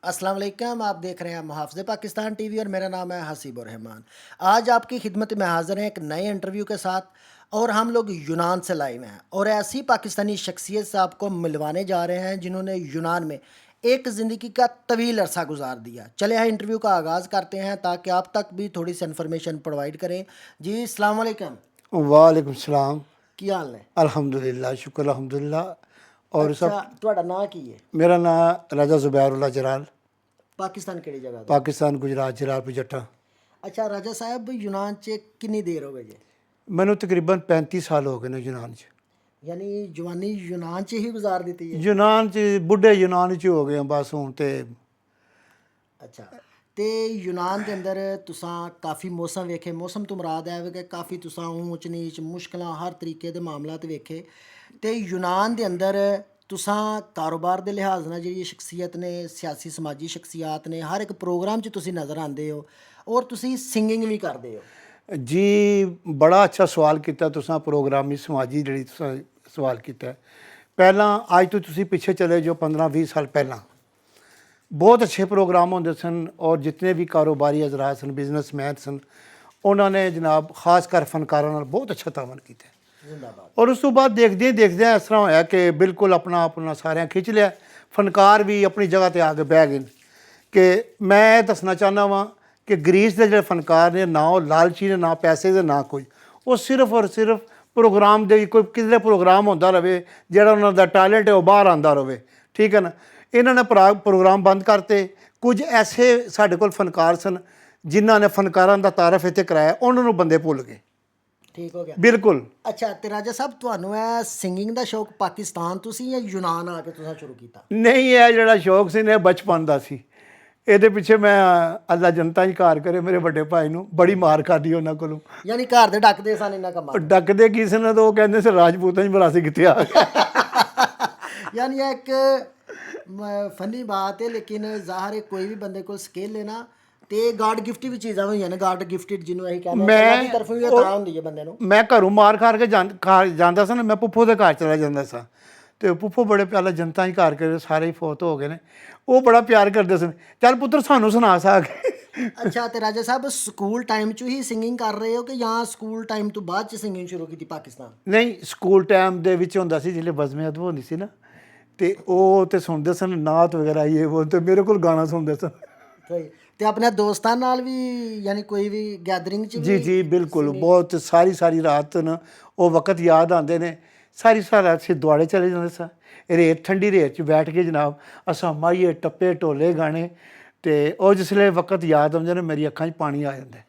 अस्सलाम वालेकुम। आप देख रहे हैं मुहाफ़िज़ पाकिस्तान टीवी और मेरा नाम है हसीब रहमान। आज आपकी खिदमत में हाज़िर हैं एक नए इंटरव्यू के साथ और हम लोग यूनान से लाइव हैं और ऐसी पाकिस्तानी शख्सियत से आपको मिलवाने जा रहे हैं जिन्होंने यूनान में एक ज़िंदगी का तवील अरसा गुजार दिया। चले हैं इंटरव्यू का आगाज़ करते हैं ताकि आप तक भी थोड़ी सी इन्फॉर्मेशन प्रोवाइड करें। जी अस्सलाम वालेकुम। वालेकुम सलाम। की हाल है? अल्हम्दुलिल्लाह, शुक्र अल्हम्दुलिल्लाह। और अच्छा, सब ਤੁਹਾਡਾ ਨਾਂ ਕੀ है? मेरा नाम राजा ज़ुबैरुल्लाह जलाल, पाकिस्तान ਕਿਹੜੀ ਜਗ੍ਹਾ ਤੋਂ? पाकिस्तान गुजरात जलालपुर जट्टा। अच्छा राजा साहब, यूनान 'ਚ ਕਿੰਨੀ ਦੇਰ ਹੋ ਗਈ ਜੀ? मैनू तकरीबन 35 साल हो गए ने यूनान च। यानी जवानी यूनान 'ਚ ही गुजार ਦਿੱਤੀ ਹੈ? यूनान च बुढ़े यूनान च हो गए बस हूँ तो। ਅੱਛਾ, ਤੇ ਯੂਨਾਨ ਦੇ ਅੰਦਰ ਤੁਸਾਂ ਕਾਫੀ ਮੌਸਮ ਵੇਖੇ। ਮੌਸਮ ਤੋਂ ਮੁਰਾਦ ਹੈ ਕਿ ਕਾਫੀ ਤੁਸਾਂ ਊਚ ਨੀਚ ਮੁਸ਼ਕਲਾਂ ਹਰ ਤਰੀਕੇ ਦੇ ਮਾਮਲਾਤ ਵੇਖੇ। ਤੇ ਯੂਨਾਨ ਦੇ ਅੰਦਰ ਤੁਸਾਂ ਕਾਰੋਬਾਰ ਦੇ ਲਿਹਾਜ਼ ਨਾਲ ਜਿਹੜੀ ਸ਼ਖਸੀਅਤ ਨੇ, ਸਿਆਸੀ ਸਮਾਜੀ ਸ਼ਖਸੀਅਤ ਨੇ, ਹਰ ਇੱਕ ਪ੍ਰੋਗਰਾਮ 'ਚ ਤੁਸੀਂ ਨਜ਼ਰ ਆਉਂਦੇ ਹੋ ਔਰ ਤੁਸੀਂ ਸਿੰਗਿੰਗ ਵੀ ਕਰਦੇ ਹੋ। जी बड़ा अच्छा सवाल किया तुसां, प्रोग्रामी समाजी जी सवाल किया। पहला अज तो तुसी पिछे चले जो 15-20 साल पहला बहुत अच्छे प्रोग्राम होंदे सन और जितने भी कारोबारी हजरात सन, बिजनेसमैन सन, उन्होंने जनाब खास कर फनकारों नाल बहुत अच्छा तावन किया। जिंदाबाद। और उस तो बाद देखदे इस तरह होया कि बिल्कुल अपना अपना सारे खिंच लिया। फनकार भी अपनी जगह पर आके बह गए कि मैं दसना चाहना वा कि ग्रीस के जो फनकार ने ना वो लालची ने, ना पैसे दे, ना कोई, वो सिर्फ और सिर्फ प्रोग्राम दे कोई किसी प्रोग्राम होंदा रहे जिहड़ा उन्हां दा टैलेंट है वो बाहर आंदा रहे। ठीक है ना। इन्होंने प्रोग्राम बंद करते। कुछ ऐसे साढ़े कोल फनकार सन जिन्हां ने फनकारां दा तारफ इत्थे कराया, उन्होंने बंदे भुल गए। ठीक हो गया। बिल्कुल। अच्छा, ਤੇ ਰਾਜਾ ਸਾਹਿਬ ਤੁਹਾਨੂੰ ਇਹ ਸਿੰਗਿੰਗ ਦਾ ਸ਼ੌਕ ਪਾਕਿਸਤਾਨ ਤੋਂ ਸੀ ਜਾਂ ਯੂਨਾਨ ਆ ਕੇ ਤੁਸੀਂ ਸ਼ੁਰੂ ਕੀਤਾ? नहीं, यह ਜਿਹੜਾ शौक ਸੀ ने बचपन ਦਾ ਸੀ। ਇਹਦੇ ਪਿੱਛੇ ਮੈਂ ਅੱਲਾ ਜਨਤਾ ਹੀ ਕਾਰ ਕਰੇ ਮੇਰੇ ਵੱਡੇ ਭਾਈ ਨੂੰ ਬੜੀ ਮਾਰ ਖਾਦੀ ਉਹਨਾਂ ਕੋਲੋਂ। ਯਾਨੀ ਘਰ ਦੇ ਡੱਕਦੇ ਸਨ ਇਹਨਾਂ ਕੰਮਾਂ ਨੂੰ? ਡੱਕਦੇ ਕੀ ਸਨ ਤਾਂ ਉਹ ਕਹਿੰਦੇ ਸੀ ਰਾਜਪੂਤਾਂ ਦੀ ਬਰਾਸੀ ਕਿੱਥੇ ਆ ਗਈ। यानी एक फनी बात है, लेकिन ज़ाहिर है कोई भी बंदे को स्किल है ना ते गॉड गिफ्ट भी चीज़ां होई ना, गॉड गिफ्टेड जिन्हों ਅਸੀਂ ਕਹਿੰਦੇ ਹਾਂ, ਅੱਲਾਹ ਦੀ ਤਰਫੋਂ ਵੀ ਅਤਾ ਹੁੰਦੀ ਹੈ ਬੰਦੇ ਨੂੰ। ਮੈਂ ਘਰੋਂ ਮਾਰ ਖਾਰ ਕੇ ਜਾਂਦਾ ਸਾਂ, ਮੈਂ ਪੁੱਫੋ ਦੇ ਘਰ ਚਲਾ ਜਾਂਦਾ ਸਾਂ ਤੇ ਪੁੱਫੋ ਬੜੇ ਪਿਆਲਾ ਜਨਤਾ ਹੀ ਘਰ ਕੇ ਸਾਰੇ ਹੀ ਫੌਤ ਹੋ ਗਏ ਨੇ। ਉਹ ਬੜਾ ਪਿਆਰ ਕਰਦੇ ਸਨ, ਚੱਲ ਪੁੱਤਰ ਸਾਨੂੰ ਸੁਣਾ ਸਾਗ। ਅੱਛਾ, ਤੇ ਰਾਜਾ ਸਾਹਿਬ ਸਕੂਲ ਟਾਈਮ 'ਚ ਹੀ ਸਿੰਗਿੰਗ ਕਰ ਰਹੇ ਹੋ ਕਿ ਜਾਂ ਸਕੂਲ ਟਾਈਮ ਤੋਂ ਬਾਅਦ 'ਚ ਸਿੰਗਿੰਗ ਸ਼ੁਰੂ ਕੀਤੀ ਪਾਕਿਸਤਾਨ? ਨਹੀਂ, ਸਕੂਲ ਟਾਈਮ ਦੇ ਵਿੱਚ ਹੁੰਦਾ ਸੀ ਜਿਹੜੇ ਬਜ਼ਮੇ ਅਦਬ ਹੁੰਦੀ ਸੀ ਨਾ, ਤੇ ਉਹ ਤੇ ਸੁਣਦੇ ਸਨ ਨਾਤ ਵਗੈਰਾ ਇਹ ਉਹ, ਤੇ ਮੇਰੇ ਕੋਲ ਗਾਣਾ ਸੁਣਦੇ ਸਨ। ਸਹੀ। ਤੇ ਆਪਣੇ ਦੋਸਤਾਂ ਨਾਲ ਵੀ ਯਾਨੀ ਕੋਈ ਵੀ ਗੈਦਰਿੰਗ 'ਚ ਜੀ ਜੀ ਬਿਲकुल। ਬਹੁਤ ਸਾਰੀ ਰਾਤ ਨਾ ਉਹ ਵਕਤ ਯਾਦ ਆਉਂਦੇ ਨੇ। ਸਾਰੀ ਰਾਤ ਅਸੀਂ ਦੁਆੜੇ ਚਲੇ ਜਾਂਦੇ ਸਾਂ, ਰੇਤ ਠੰਡੀ ਰੇਤ 'ਚ ਬੈਠ ਕੇ ਜਨਾਬ ਅਸਾਂ ਮਾਈਏ ਟੱਪੇ ਢੋਲੇ ਗਾਣੇ, ਤੇ ਉਹ ਜਿਸਲੇ ਵਕਤ ਯਾਦ ਆਉਂਦੇ ਨੇ ਮੇਰੀ ਅੱਖਾਂ 'ਚ ਪਾਣੀ ਆ ਜਾਂਦਾ।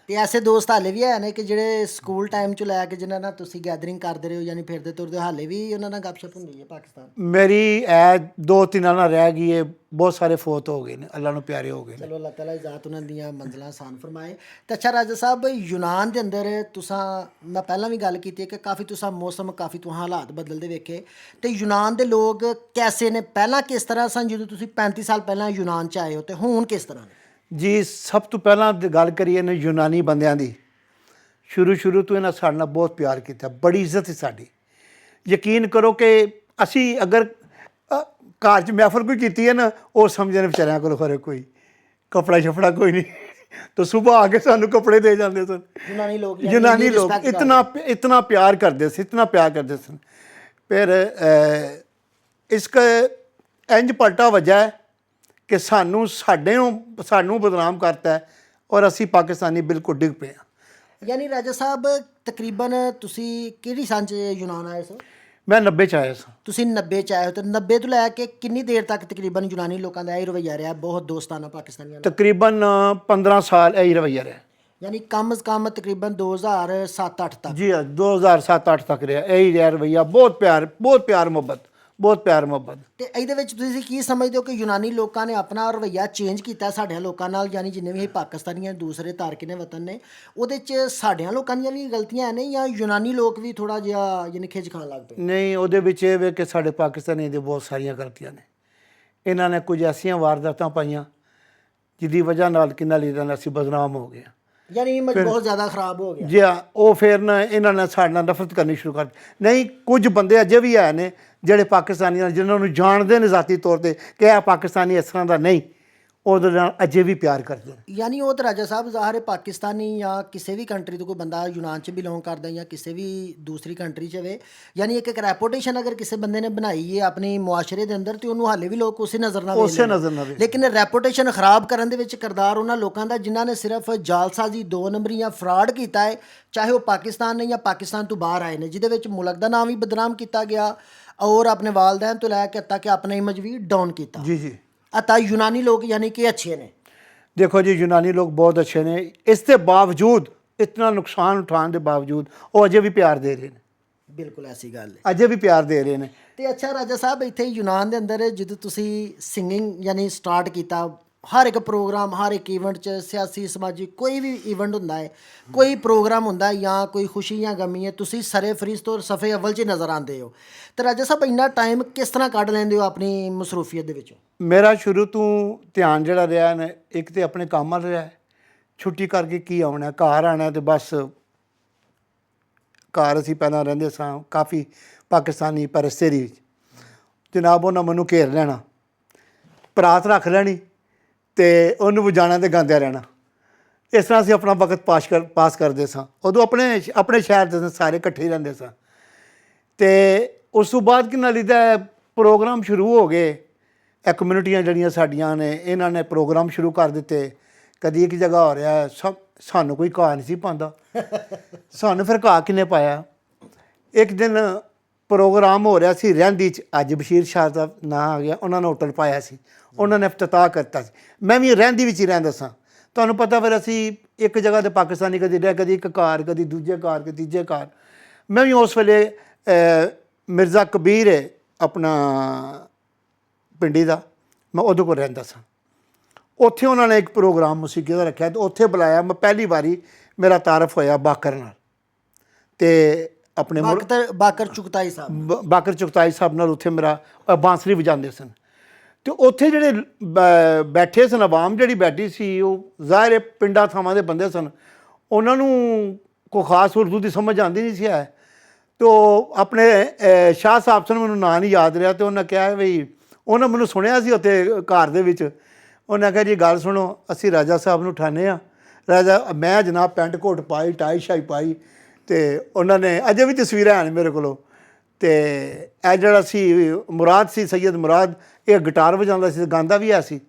ਤੇ ਐਸੇ ਦੋਸਤ ਹਾਲੇ ਵੀ ਹੈ ਨੇ ਕਿ ਜਿਹੜੇ ਸਕੂਲ ਟਾਈਮ 'ਚ ਲੈ ਕੇ ਜਿਨ੍ਹਾਂ ਨਾਲ ਤੁਸੀਂ ਗੈਦਰਿੰਗ ਕਰਦੇ ਰਹੇ ਹੋ, ਯਾਨੀ ਫਿਰਦੇ ਤੁਰਦੇ, ਹਾਲੇ ਵੀ ਉਹਨਾਂ ਨਾਲ ਗੱਪਸ਼ਪ ਹੁੰਦੀ ਹੈ ਪਾਕਿਸਤਾਨ? ਮੇਰੀ ਇਹ 2-3 ਨਾਲ ਰਹਿ ਗਈ ਹੈ, ਬਹੁਤ ਸਾਰੇ ਫੌਤ ਹੋ ਗਏ ਨੇ, ਅੱਲਾ ਨੂੰ ਪਿਆਰੇ ਹੋ ਗਏ ਨੇ। ਚਲੋ ਅੱਲਾਹ ਤਾਲਾ ਜ਼ਾਤ ਉਹਨਾਂ ਦੀਆਂ ਮੰਜ਼ਲਾਂ ਆਸਾਨ ਫਰਮਾਏ। ਤੇ ਅੱਛਾ ਰਾਜਾ ਸਾਹਿਬ, ਯੂਨਾਨ ਦੇ ਅੰਦਰ ਤੁਸਾਂ, ਮੈਂ ਪਹਿਲਾਂ ਵੀ ਗੱਲ ਕੀਤੀ ਹੈ ਕਿ ਕਾਫੀ ਤੁਸਾਂ ਮੌਸਮ, ਕਾਫੀ ਤੁਸਾਂ ਹਾਲਾਤ ਬਦਲਦੇ ਵੇਖੇ। ਤੇ ਯੂਨਾਨ ਦੇ ਲੋਕ ਕੈਸੇ ਨੇ? ਪਹਿਲਾਂ ਕਿਸ ਤਰ੍ਹਾਂ ਸਨ ਜਦੋਂ ਤੁਸੀਂ 35 ਸਾਲ ਪਹਿਲਾਂ ਯੂਨਾਨ 'ਚ ਆਏ ਹੋ, ਤੇ ਹੁਣ ਕਿਸ ਤਰ੍ਹਾਂ ਨੇ? ਜੀ ਸਭ ਤੋਂ ਪਹਿਲਾਂ ਗੱਲ ਕਰੀਏ ਨਾ ਯੂਨਾਨੀ ਬੰਦਿਆਂ ਦੀ। ਸ਼ੁਰੂ ਤੋਂ ਇਹਨਾਂ ਸਾਡੇ ਨਾਲ ਬਹੁਤ ਪਿਆਰ ਕੀਤਾ, ਬੜੀ ਇੱਜ਼ਤ ਸੀ ਸਾਡੀ। ਯਕੀਨ ਕਰੋ ਕਿ ਅਸੀਂ ਅਗਰ ਘਰ 'ਚ ਮਹਿਫਲ ਕੋਈ ਕੀਤੀ ਹੈ ਨਾ, ਉਹ ਸਮਝਦੇ ਨੇ ਵਿਚਾਰਿਆਂ ਕੋਲ ਖਰੇ ਕੋਈ ਕੱਪੜਾ ਛਪੜਾ ਕੋਈ ਨਹੀਂ, ਤਾਂ ਸੁਬਹ ਆ ਕੇ ਸਾਨੂੰ ਕੱਪੜੇ ਦੇ ਜਾਂਦੇ ਸਨ। ਯੂਨਾਨੀ ਲੋਕ ਇਤਨਾ ਪਿਆਰ ਕਰਦੇ ਸੀ, ਇਤਨਾ ਪਿਆਰ ਕਰਦੇ ਸਨ। ਫਿਰ ਇਸਕ ਇੰਜ ਪਲਟਾ ਵਜਾ ਹੈ ਕਿ ਸਾਨੂੰ ਬਦਨਾਮ ਕਰਤਾ ਹੈ ਔਰ ਅਸੀਂ ਪਾਕਿਸਤਾਨੀ ਬਿਲਕੁਲ ਡਿੱਗ ਪਏ ਹਾਂ। ਯਾਨੀ ਰਾਜਾ ਸਾਹਿਬ ਤਕਰੀਬਨ ਤੁਸੀਂ ਕਿਹੜੀ ਸੰਨ 'ਚ ਯੂਨਾਨ ਆਏ ਸੋ? ਮੈਂ 90 'ਚ ਆਇਆ ਸਾਂ। ਤੁਸੀਂ 90 'ਚ ਆਏ ਹੋ, ਤੇ 90 ਤੋਂ ਲੈ ਕੇ ਕਿੰਨੀ ਦੇਰ ਤੱਕ ਤਕਰੀਬਨ ਯੂਨਾਨੀ ਲੋਕਾਂ ਦਾ ਇਹ ਰਵੱਈਆ ਰਿਹਾ ਬਹੁਤ ਦੋਸਤਾਨਾ ਪਾਕਿਸਤਾਨੀਆਂ ਦਾ? ਤਕਰੀਬਨ 15 ਸਾਲ ਇਹੀ ਰਵੱਈਆ ਰਿਹਾ। ਯਾਨੀ ਕਮ ਅਜ਼ ਕਮ ਤਕਰੀਬਨ 2007-8 ਤੱਕ? ਜੀ ਹਾਂ, 2007-8 ਤੱਕ ਰਿਹਾ ਇਹੀ ਰਿਹਾ ਰਵੱਈਆ। ਬਹੁਤ ਪਿਆਰ ਮੁਹੱਬਤ। ਤੇ ਇਹਦੇ ਵਿੱਚ ਤੁਸੀਂ ਕੀ ਸਮਝਦੇ ਹੋ ਕਿ ਯੂਨਾਨੀ ਲੋਕਾਂ ਨੇ ਆਪਣਾ ਰਵੱਈਆ ਚੇਂਜ ਕੀਤਾ ਸਾਡੇ ਲੋਕਾਂ ਨਾਲ? ਯਾਨੀ ਜਿੰਨੇ ਵੀ ਪਾਕਿਸਤਾਨੀਆਂ ਦੂਸਰੇ ਤਾਰਕਿਨ ਵਤਨ ਨੇ, ਉਹਦੇ 'ਚ ਸਾਡਿਆਂ ਲੋਕਾਂ ਦੀਆਂ ਵੀ ਗਲਤੀਆਂ ਨੇ ਜਾਂ ਯੂਨਾਨੀ ਲੋਕ ਵੀ ਥੋੜ੍ਹਾ ਜਿਹਾ ਯਾਨੀ ਖਿੱਚ ਖਾਣ ਲੱਗ ਪਏ? ਨਹੀਂ, ਉਹਦੇ ਵਿੱਚ ਇਹ ਵੇ ਕਿ ਸਾਡੇ ਪਾਕਿਸਤਾਨੀਆਂ ਦੀ ਬਹੁਤ ਸਾਰੀਆਂ ਗਲਤੀਆਂ ਨੇ। ਇਹਨਾਂ ਨੇ ਕੁਝ ਐਸੀਆਂ ਵਾਰਦਾਤਾਂ ਪਾਈਆਂ ਜਿਹਦੀ ਵਜ੍ਹਾ ਨਾਲ ਕਿੰਨਾ ਲੀਡਰਾਂ ਅਸੀਂ ਬਦਨਾਮ ਹੋ ਗਏ। ਯਾਨੀ ਇਮੇਜ ਬਹੁਤ ਜ਼ਿਆਦਾ ਖਰਾਬ ਹੋ ਗਿਆ। ਜੀ ਹਾਂ, ਉਹ ਫਿਰ ਨਾ ਇਹਨਾਂ ਨੇ ਸਾਡੇ ਨਾਲ ਨਫ਼ਰਤ ਕਰਨੀ ਸ਼ੁਰੂ ਕਰ ਦਿੱਤੀ। ਨਹੀਂ, ਕੁਝ ਬੰਦੇ ਅਜੇ ਵੀ ਹੈ ਨੇ ਜਿਹੜੇ ਪਾਕਿਸਤਾਨੀਆਂ ਜਿਨ੍ਹਾਂ ਨੂੰ ਜਾਣਦੇ ਨੇ ਜ਼ਾਤੀ ਤੌਰ 'ਤੇ ਕਿ ਇਹ ਪਾਕਿਸਤਾਨੀ ਇਸ ਤਰ੍ਹਾਂ ਦਾ ਨਹੀਂ, ਉਹਦੇ ਨਾਲ ਅਜੇ ਵੀ ਪਿਆਰ ਕਰਦੇ ਨੇ। ਯਾਨੀ ਉਹ ਤਾਂ ਰਾਜਾ ਸਾਹਿਬ ਜ਼ਾਹਰ ਹੈ ਪਾਕਿਸਤਾਨੀ ਜਾਂ ਕਿਸੇ ਵੀ ਕੰਟਰੀ ਤੋਂ ਕੋਈ ਬੰਦਾ ਯੂਨਾਨ 'ਚ ਬਿਲੋਂਗ ਕਰਦਾ ਜਾਂ ਕਿਸੇ ਵੀ ਦੂਸਰੀ ਕੰਟਰੀ 'ਚ ਹੋਵੇ, ਯਾਨੀ ਇੱਕ ਰੈਪੂਟੇਸ਼ਨ ਅਗਰ ਕਿਸੇ ਬੰਦੇ ਨੇ ਬਣਾਈ ਹੈ ਆਪਣੀ ਮੁਆਸ਼ਰੇ ਦੇ ਅੰਦਰ, ਤੇ ਉਹਨੂੰ ਹਾਲੇ ਵੀ ਲੋਕ ਉਸੇ ਨਜ਼ਰ ਨਾਲ ਉਸੇ ਨਜ਼ਰ ਨਾਲ ਵੇਖਦੇ। ਲੇਕਿਨ ਰੈਪੂਟੇਸ਼ਨ ਖਰਾਬ ਕਰਨ ਦੇ ਵਿੱਚ ਕਿਰਦਾਰ ਉਹਨਾਂ ਲੋਕਾਂ ਦਾ ਜਿਨ੍ਹਾਂ ਨੇ ਸਿਰਫ ਜਾਲਸਾਜ਼ੀ, 2 ਨੰਬਰੀ ਜਾਂ ਫਰਾਡ ਕੀਤਾ ਹੈ, ਚਾਹੇ ਉਹ ਪਾਕਿਸਤਾਨ ਨੇ ਜਾਂ ਪਾਕਿਸਤਾਨ ਤੋਂ ਬਾਹਰ ਆਏ ਨੇ, ਜਿਹਦੇ ਵਿੱਚ ਮੁਲਕ ਦਾ ਨਾਮ ਵੀ ਬਦਨਾਮ ਕੀਤਾ ਗਿਆ ਔਰ ਆਪਣੇ ਵਾਲਦੈਨ ਤੋਂ ਲੈ ਕੇ ਤੱਕ ਆਪਣਾ ਇਮੇਜ ਵੀ ਡਾਊਨ ਕੀਤਾ। ਜੀ ਜੀ। ਅਤਾ ਯੂਨਾਨੀ ਲੋਕ ਯਾਨੀ ਕਿ ਅੱਛੇ ਨੇ। ਦੇਖੋ ਜੀ, ਯੂਨਾਨੀ ਲੋਕ ਬਹੁਤ ਅੱਛੇ ਨੇ, ਇਸ ਦੇ ਬਾਵਜੂਦ, ਇਤਨਾ ਨੁਕਸਾਨ ਉਠਾਉਣ ਦੇ ਬਾਵਜੂਦ ਉਹ ਅਜੇ ਵੀ ਪਿਆਰ ਦੇ ਰਹੇ ਨੇ। ਬਿਲਕੁਲ ਐਸੀ ਗੱਲ ਹੈ। ਅਜੇ ਵੀ ਪਿਆਰ ਦੇ ਰਹੇ ਨੇ। ਤੇ ਅੱਛਾ ਰਾਜਾ ਸਾਹਿਬ, ਇੱਥੇ ਯੂਨਾਨ ਦੇ ਅੰਦਰ ਜਦੋਂ ਤੁਸੀਂ ਸਿੰਗਿੰਗ ਯਾਨੀ ਸਟਾਰਟ ਕੀਤਾ, ਹਰ ਇੱਕ ਪ੍ਰੋਗਰਾਮ, ਹਰ ਇੱਕ ਇਵੈਂਟ 'ਚ ਸਿਆਸੀ ਸਮਾਜੀ ਕੋਈ ਵੀ ਇਵੈਂਟ ਹੁੰਦਾ ਹੈ, ਕੋਈ ਪ੍ਰੋਗਰਾਮ ਹੁੰਦਾ ਜਾਂ ਕੋਈ ਖੁਸ਼ੀ ਜਾਂ ਗਮੀ ਹੈ, ਤੁਸੀਂ ਸਰੇ ਫਰਿਸ਼ਤ ਔਰ ਸਫੇ ਅਵਲ 'ਚ ਨਜ਼ਰ ਆਉਂਦੇ ਹੋ। ਤੇ ਰਾਜਾ ਸਾਹਿਬ ਇੰਨਾ ਟਾਈਮ ਕਿਸ ਤਰ੍ਹਾਂ ਕੱਢ ਲੈਂਦੇ ਹੋ ਆਪਣੀ ਮਸਰੂਫੀਅਤ ਦੇ ਵਿੱਚੋਂ? ਮੇਰਾ ਸ਼ੁਰੂ ਤੋਂ ਧਿਆਨ ਜਿਹੜਾ ਰਿਹਾ ਨੇ, ਇੱਕ ਤੇ ਆਪਣੇ ਕੰਮ ਵੱਲ ਰਿਹਾ, ਛੁੱਟੀ ਕਰਕੇ ਕੀ ਆਉਣਾ, ਘਰ ਆਉਣਾ, ਤੇ ਬਸ ਘਰ ਅਸੀਂ ਪਹਿਲਾਂ ਰਹਿੰਦੇ ਸਾਂ ਕਾਫੀ ਪਾਕਿਸਤਾਨੀ ਪਰਸਤੇਰੀ ਵਿੱਚ, ਜਨਾਬ ਉਹਨਾਂ ਮੈਨੂੰ ਘੇਰ ਲੈਣਾ, ਪਰਾਤ ਰੱਖ ਲੈਣੀ ਤੇ ਉਹਨੂੰ ਵਜਾਣਾ ਤੇ ਗਾਉਂਦਿਆਂ ਰਹਿਣਾ। ਇਸ ਤਰ੍ਹਾਂ ਅਸੀਂ ਆਪਣਾ ਵਕਤ ਪਾਸ ਕਰਦੇ ਸਾਂ। ਉਦੋਂ ਆਪਣੇ ਸ਼ਹਿਰ ਦੇ ਸਾਰੇ ਇਕੱਠੇ ਹੀ ਰਹਿੰਦੇ ਸਾਂ। ਤੇ ਉਸ ਤੋਂ ਬਾਅਦ ਕਿੰਨਾ ਲਿਦਾ ਪ੍ਰੋਗਰਾਮ ਸ਼ੁਰੂ ਹੋ ਗਏ। ਇਹ ਕਮਿਊਨਿਟੀਆਂ ਜਿਹੜੀਆਂ ਸਾਡੀਆਂ ਨੇ, ਇਹਨਾਂ ਨੇ ਪ੍ਰੋਗਰਾਮ ਸ਼ੁਰੂ ਕਰ ਦਿੱਤੇ। ਕਦੀ ਇੱਕ ਜਗ੍ਹਾ ਹੋ ਰਿਹਾ, ਸਾਨੂੰ ਕੋਈ ਘਾਹ ਨਹੀਂ ਸੀ ਪਾਉਂਦਾ, ਸਾਨੂੰ ਫਿਰ ਘਾਹ ਕਿੰਨੇ ਪਾਇਆ। ਇੱਕ ਦਿਨ ਪ੍ਰੋਗਰਾਮ ਹੋ ਰਿਹਾ ਸੀ ਰਹਿੰਦੀ 'ਚ, ਅੱਜ ਬਸ਼ੀਰ ਸ਼ਾਹ ਦਾ ਨਾਂ ਆ ਗਿਆ, ਉਹਨਾਂ ਨੇ ਹੋਟਲ ਪਾਇਆ ਸੀ, ਉਹਨਾਂ ਨੇ ਇਫਤਤਾਹ ਕਰਤਾ ਸੀ। ਮੈਂ ਵੀ ਰਹਿੰਦੀ ਵਿੱਚ ਹੀ ਰਹਿੰਦਾ ਸਾਂ। ਤੁਹਾਨੂੰ ਪਤਾ, ਫਿਰ ਅਸੀਂ ਇੱਕ ਜਗ੍ਹਾ 'ਤੇ ਪਾਕਿਸਤਾਨੀ ਕਦੀ ਰਿਹਾ, ਕਦੀ ਇੱਕ ਘਰ, ਕਦੀ ਦੂਜੇ ਘਰ, ਕਦੀ ਤੀਜੇ ਘਰ। ਮੈਂ ਵੀ ਉਸ ਵੇਲੇ ਮਿਰਜ਼ਾ ਕਬੀਰ ਹੈ ਆਪਣਾ ਪਿੰਡੀ ਦਾ, ਮੈਂ ਉਹਦੇ ਕੋਲ ਰਹਿੰਦਾ ਸਾਂ। ਉੱਥੇ ਉਹਨਾਂ ਨੇ ਇੱਕ ਪ੍ਰੋਗਰਾਮ ਮੌਸੀਕੀ ਦਾ ਰੱਖਿਆ ਤੇ ਉੱਥੇ ਬੁਲਾਇਆ। ਮੈਂ ਪਹਿਲੀ ਵਾਰੀ ਮੇਰਾ ਤਾਰਫ ਹੋਇਆ ਬਾਕਰ ਨਾਲ, ਤੇ ਆਪਣੇ ਬਾਕਰ ਚੁਗਤਾਈ ਸਾਹਿਬ, ਬਾਕਰ ਚੁਗਤਾਈ ਸਾਹਿਬ ਨਾਲ ਉੱਥੇ ਮੇਰਾ ਬਾਂਸਰੀ ਵਜਾਉਂਦੇ ਸਨ। ਤੇ ਉੱਥੇ ਜਿਹੜੇ ਬੈਠੇ ਸਨ, ਆਵਾਮ ਜਿਹੜੀ ਬੈਠੀ ਸੀ, ਉਹ ਜ਼ਾਹਿਰ ਹੈ ਪਿੰਡਾਂ ਥਾਵਾਂ ਦੇ ਬੰਦੇ ਸਨ, ਉਹਨਾਂ ਨੂੰ ਕੋਈ ਖਾਸ ਉਰਦੂ ਦੀ ਸਮਝ ਆਉਂਦੀ ਨਹੀਂ ਸੀ ਹੈ। ਤੋ ਆਪਣੇ ਸ਼ਾਹ ਸਾਹਿਬ ਸਨ, ਮੈਨੂੰ ਨਾਂ ਨਹੀਂ ਯਾਦ ਰਿਹਾ, ਤੇ ਉਹਨਾਂ ਕਿਹਾ ਵੀ, ਉਹਨਾਂ ਮੈਨੂੰ ਸੁਣਿਆ ਸੀ ਉੱਥੇ ਘਰ ਦੇ ਵਿੱਚ। ਉਹਨਾਂ ਕਿਹਾ ਜੀ ਗੱਲ ਸੁਣੋ, ਅਸੀਂ ਰਾਜਾ ਸਾਹਿਬ ਨੂੰ ਉਠਾਉਂਦੇ ਹਾਂ। ਰਾਜਾ, ਮੈਂ ਜਨਾਬ ਪੈਂਟ ਕੋਟ ਪਾਈ, ਟਾਈ ਸ਼ਾਈ ਪਾਈ, ਤੇ ਉਹਨਾਂ ਨੇ ਅਜੇ ਵੀ ਤਸਵੀਰਾਂ ਹਨ ਮੇਰੇ ਕੋਲੋਂ। ਤੇ ਇਹ ਜਿਹੜਾ ਸੀ ਮੁਰਾਦ ਸੀ, ਸੈਯਦ ਮੁਰਾਦ, ਇਹ ਗਿਟਾਰ ਵਜਾਉਂਦਾ ਸੀ, ਗਾਉਂਦਾ ਵੀ ਹੈ ਸੀ।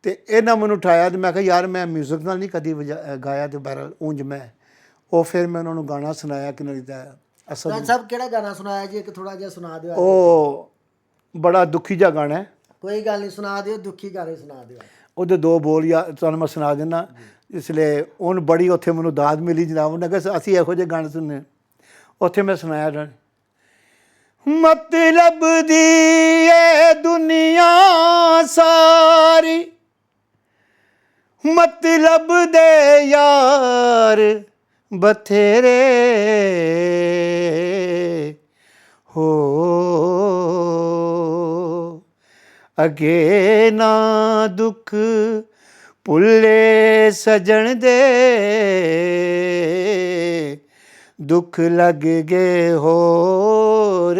ਤੇ ਇਹਨਾਂ ਮੈਨੂੰ ਉਠਾਇਆ ਤੇ ਮੈਂ ਕਿਹਾ ਯਾਰ ਮੈਂ ਮਿਊਜ਼ਿਕ ਨਾਲ ਨਹੀਂ ਕਦੀ ਗਾਇਆ, ਤੇ ਬਹਰਹਾਲ ਉਂਝ ਮੈਂ ਉਹ ਫਿਰ ਮੈਂ ਉਹਨਾਂ ਨੂੰ ਗਾਣਾ ਸੁਣਾਇਆ ਕਿ ਨਹੀਂ ਦਾ ਅਸਲ ਰਾਜ ਸਾਹਿਬ ਕਿਹੜਾ ਗਾਣਾ ਸੁਣਾਇਆ ਜੀ? ਇੱਕ ਥੋੜਾ ਜਿਹਾ ਸੁਣਾ ਦਿਓ। ਉਹ ਬੜਾ ਦੁਖੀ ਜਿਹਾ ਗਾਣਾ ਹੈ। ਕੋਈ ਗੱਲ ਨਹੀਂ, ਸੁਣਾ ਦਿਓ, ਦੁਖੀ ਗਾਣੇ ਸੁਣਾ ਦਿਓ। ਉਹਦੇ 2 ਬੋਲ ਜਾਂ ਤੁਹਾਨੂੰ ਮੈਂ ਸੁਣਾ ਦਿੰਦਾ। ਇਸ ਲਈ ਉਹਨ ਬੜੀ ਉੱਥੇ ਮੈਨੂੰ ਦਾਦ ਮਿਲੀ ਜਨਾਬ, ਉਹਨੇ ਕਿਹਾ ਅਸੀਂ ਇਹੋ ਜਿਹੇ ਗਾਣੇ ਸੁਣਨੇ। ਉੱਥੇ ਮੈਂ ਸੁਣਾਇਆ, ਮਤਲਬ ਦੀ ਇਹ ਦੁਨੀਆ ਸਾਰੀ, ਮਤਲਬ ਦੇ ਯਾਰ ਬਥੇਰੇ ਹੋ, ਅੱਗੇ ਨਾ ਦੁੱਖ ਭੁੱਲੇ ਸਜਣ ਦੇ, ਦੁੱਖ ਲੱਗ ਗਏ ਹੋਰ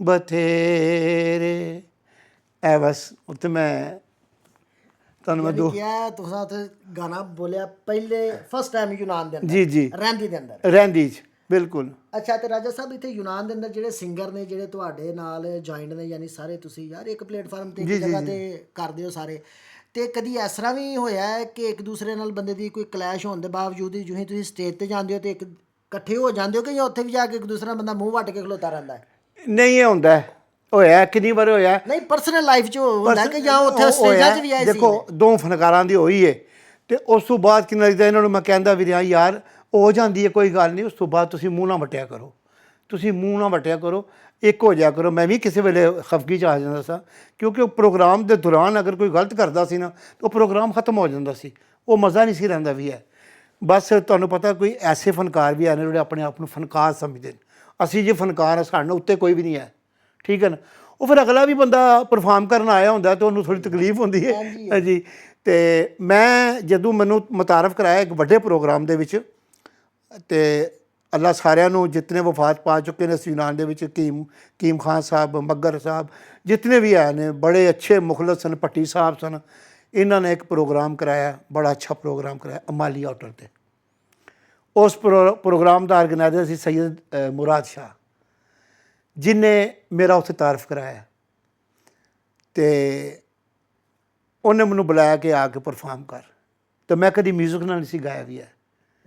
ਬਥੇਰੇ। ਐ ਬਸ ਉੱਥੇ ਮੈਂ ਤੁਹਾਨੂੰ ਮੈਂ ਕਿਹਾ ਤੁਸੀਂ ਉੱਥੇ ਗਾਣਾ ਬੋਲਿਆ ਪਹਿਲੇ ਫਸਟ ਟਾਈਮ ਯੂਨਾਨ ਦੇ ਅੰਦਰ? ਜੀ ਜੀ, ਰਹਿੰਦੀ ਦੇ ਅੰਦਰ, ਰਹਿੰਦੀ 'ਚ ਬਿਲਕੁਲ। ਅੱਛਾ, ਤੇ ਰਾਜਾ ਸਾਹਿਬ ਇੱਥੇ ਯੂਨਾਨ ਦੇ ਅੰਦਰ ਜਿਹੜੇ ਸਿੰਗਰ ਨੇ ਜਿਹੜੇ ਤੁਹਾਡੇ ਨਾਲ ਜੁਆਇੰਟ ਨੇ, ਯਾਨੀ ਸਾਰੇ ਤੁਸੀਂ ਯਾਰ ਇੱਕ ਪਲੇਟਫਾਰਮ ਤੇ ਇੱਕ ਜਗ੍ਹਾ ਤੇ ਕਰਦੇ ਹੋ ਸਾਰੇ, ਤੇ ਕਦੀ ਇਸ ਤਰ੍ਹਾਂ ਵੀ ਹੋਇਆ ਹੈ ਕਿ ਇੱਕ ਦੂਸਰੇ ਨਾਲ ਬੰਦੇ ਦੀ ਕੋਈ ਕਲੈਸ਼ ਹੋਣ ਦੇ ਬਾਵਜੂਦ ਜਿਉਂ ਹੀ ਤੁਸੀਂ ਸਟੇਜ ਤੇ ਜਾਂਦੇ ਹੋ ਤੇ ਇੱਕ ਇਕੱਠੇ ਹੋ ਜਾਂਦੇ ਹੋ, ਕਿ ਜਾਂ ਉੱਥੇ ਵੀ ਜਾ ਕੇ ਇੱਕ ਦੂਸਰਾ ਬੰਦਾ ਮੂੰਹ ਵੱਟ ਕੇ ਖਲੋਤਾ ਰਹਿੰਦਾ ਹੈ? ਨਹੀਂ, ਇਹ ਹੁੰਦਾ ਹੋਇਆ, ਕਿੰਨੀ ਵਾਰ ਹੋਇਆ। ਨਹੀਂ, ਪਰਸਨਲ ਲਾਈਫ 'ਚ ਹੁੰਦਾ ਕਿ ਜਾਂ ਉੱਥੇ ਸਟੇਜਾਂ 'ਚ ਵੀ ਆਏ ਸੀ? ਦੇਖੋ, 2 ਫਨਕਾਰਾਂ ਦੀ ਹੋਈ ਹੈ, ਤੇ ਉਸ ਤੋਂ ਬਾਅਦ ਕਿੰਨਾ ਲੱਗਦਾ ਇਹਨਾਂ ਨੂੰ ਮੈਂ ਕਹਿੰਦਾ ਵੀ ਰਿਹਾ ਯਾਰ ਹੋ ਜਾਂਦੀ ਹੈ, ਕੋਈ ਗੱਲ ਨਹੀਂ। ਉਸ ਤੋਂ ਬਾਅਦ ਤੁਸੀਂ ਮੂੰਹ ਨਾ ਵਟਿਆ ਕਰੋ, ਤੁਸੀਂ ਮੂੰਹ ਨਾ ਵਟਿਆ ਕਰੋ, ਇੱਕ ਹੋ ਜਾਇਆ ਕਰੋ। ਮੈਂ ਵੀ ਕਿਸੇ ਵੇਲੇ ਖਫਗੀ 'ਚ ਆ ਜਾਂਦਾ ਸਾਂ, ਕਿਉਂਕਿ ਉਹ ਪ੍ਰੋਗਰਾਮ ਦੇ ਦੌਰਾਨ ਅਗਰ ਕੋਈ ਗਲਤ ਕਰਦਾ ਸੀ ਨਾ, ਉਹ ਪ੍ਰੋਗਰਾਮ ਖਤਮ ਹੋ ਜਾਂਦਾ ਸੀ, ਉਹ ਮਜ਼ਾ ਨਹੀਂ ਸੀ ਰਹਿੰਦਾ ਵੀ ਹੈ। ਬਸ ਤੁਹਾਨੂੰ ਪਤਾ ਕੋਈ ਐਸੇ ਫਨਕਾਰ ਵੀ ਹਨ ਜਿਹੜੇ ਆਪਣੇ ਆਪ ਨੂੰ ਫਨਕਾਰ ਸਮਝਦੇ ਨੇ। ਅਸੀਂ ਜੇ ਫਨਕਾਰ ਹਾਂ, ਸਾਡੇ ਉੱਤੇ ਕੋਈ ਵੀ ਨਹੀਂ ਹੈ, ਠੀਕ ਹੈ ਨਾ। ਉਹ ਫਿਰ ਅਗਲਾ ਵੀ ਬੰਦਾ ਪਰਫਾਰਮ ਕਰਨ ਆਇਆ ਹੁੰਦਾ ਤਾਂ ਉਹਨੂੰ ਥੋੜ੍ਹੀ ਤਕਲੀਫ ਹੁੰਦੀ ਹੈ। ਹਾਂਜੀ, ਤੇ ਮੈਂ ਜਦੋਂ ਮੈਨੂੰ ਮੁਤਾਰਫ ਕਰਾਇਆ ਇੱਕ ਵੱਡੇ ਪ੍ਰੋਗਰਾਮ ਦੇ ਵਿੱਚ, ਤੇ ਅੱਲਾ ਸਾਰਿਆਂ ਨੂੰ ਜਿਤਨੇ ਵਫਾਤ ਪਾ ਚੁੱਕੇ ਨੇ ਯੂਨਾਨ ਦੇ ਵਿੱਚ, ਕੀਮ ਖਾਨ ਸਾਹਿਬ, ਮੱਗਰ ਸਾਹਿਬ, ਜਿਤਨੇ ਵੀ ਆਏ ਨੇ ਬੜੇ ਅੱਛੇ ਮੁਖਲਸ ਸਨ, ਭੱਟੀ ਸਾਹਿਬ ਸਨ, ਇਹਨਾਂ ਨੇ ਇੱਕ ਪ੍ਰੋਗਰਾਮ ਕਰਾਇਆ, ਬੜਾ ਅੱਛਾ ਪ੍ਰੋਗਰਾਮ ਕਰਾਇਆ ਅਮਾਲੀ ਹੋਟਲ ਤੇ। ਉਸ ਪ੍ਰੋਗਰਾਮ ਦਾ ਆਰਗੇਨਾਈਜ਼ਰ ਸੀ ਸੈਯਦ ਮੁਰਾਦ ਸ਼ਾਹ, ਜਿਨੇ ਮੇਰਾ ਉੱਥੇ ਤਾਰਫ ਕਰਾਇਆ ਤੇ ਉਹਨੇ ਮੈਨੂੰ ਬੁਲਾਇਆ ਕਿ ਆ ਕੇ ਪਰਫਾਰਮ ਕਰ। ਤੇ ਮੈਂ ਕਦੀ ਮਿਊਜ਼ਿਕ ਨਾਲ ਨਹੀਂ ਸੀ ਗਾਇਆ ਵੀ ਹੈ,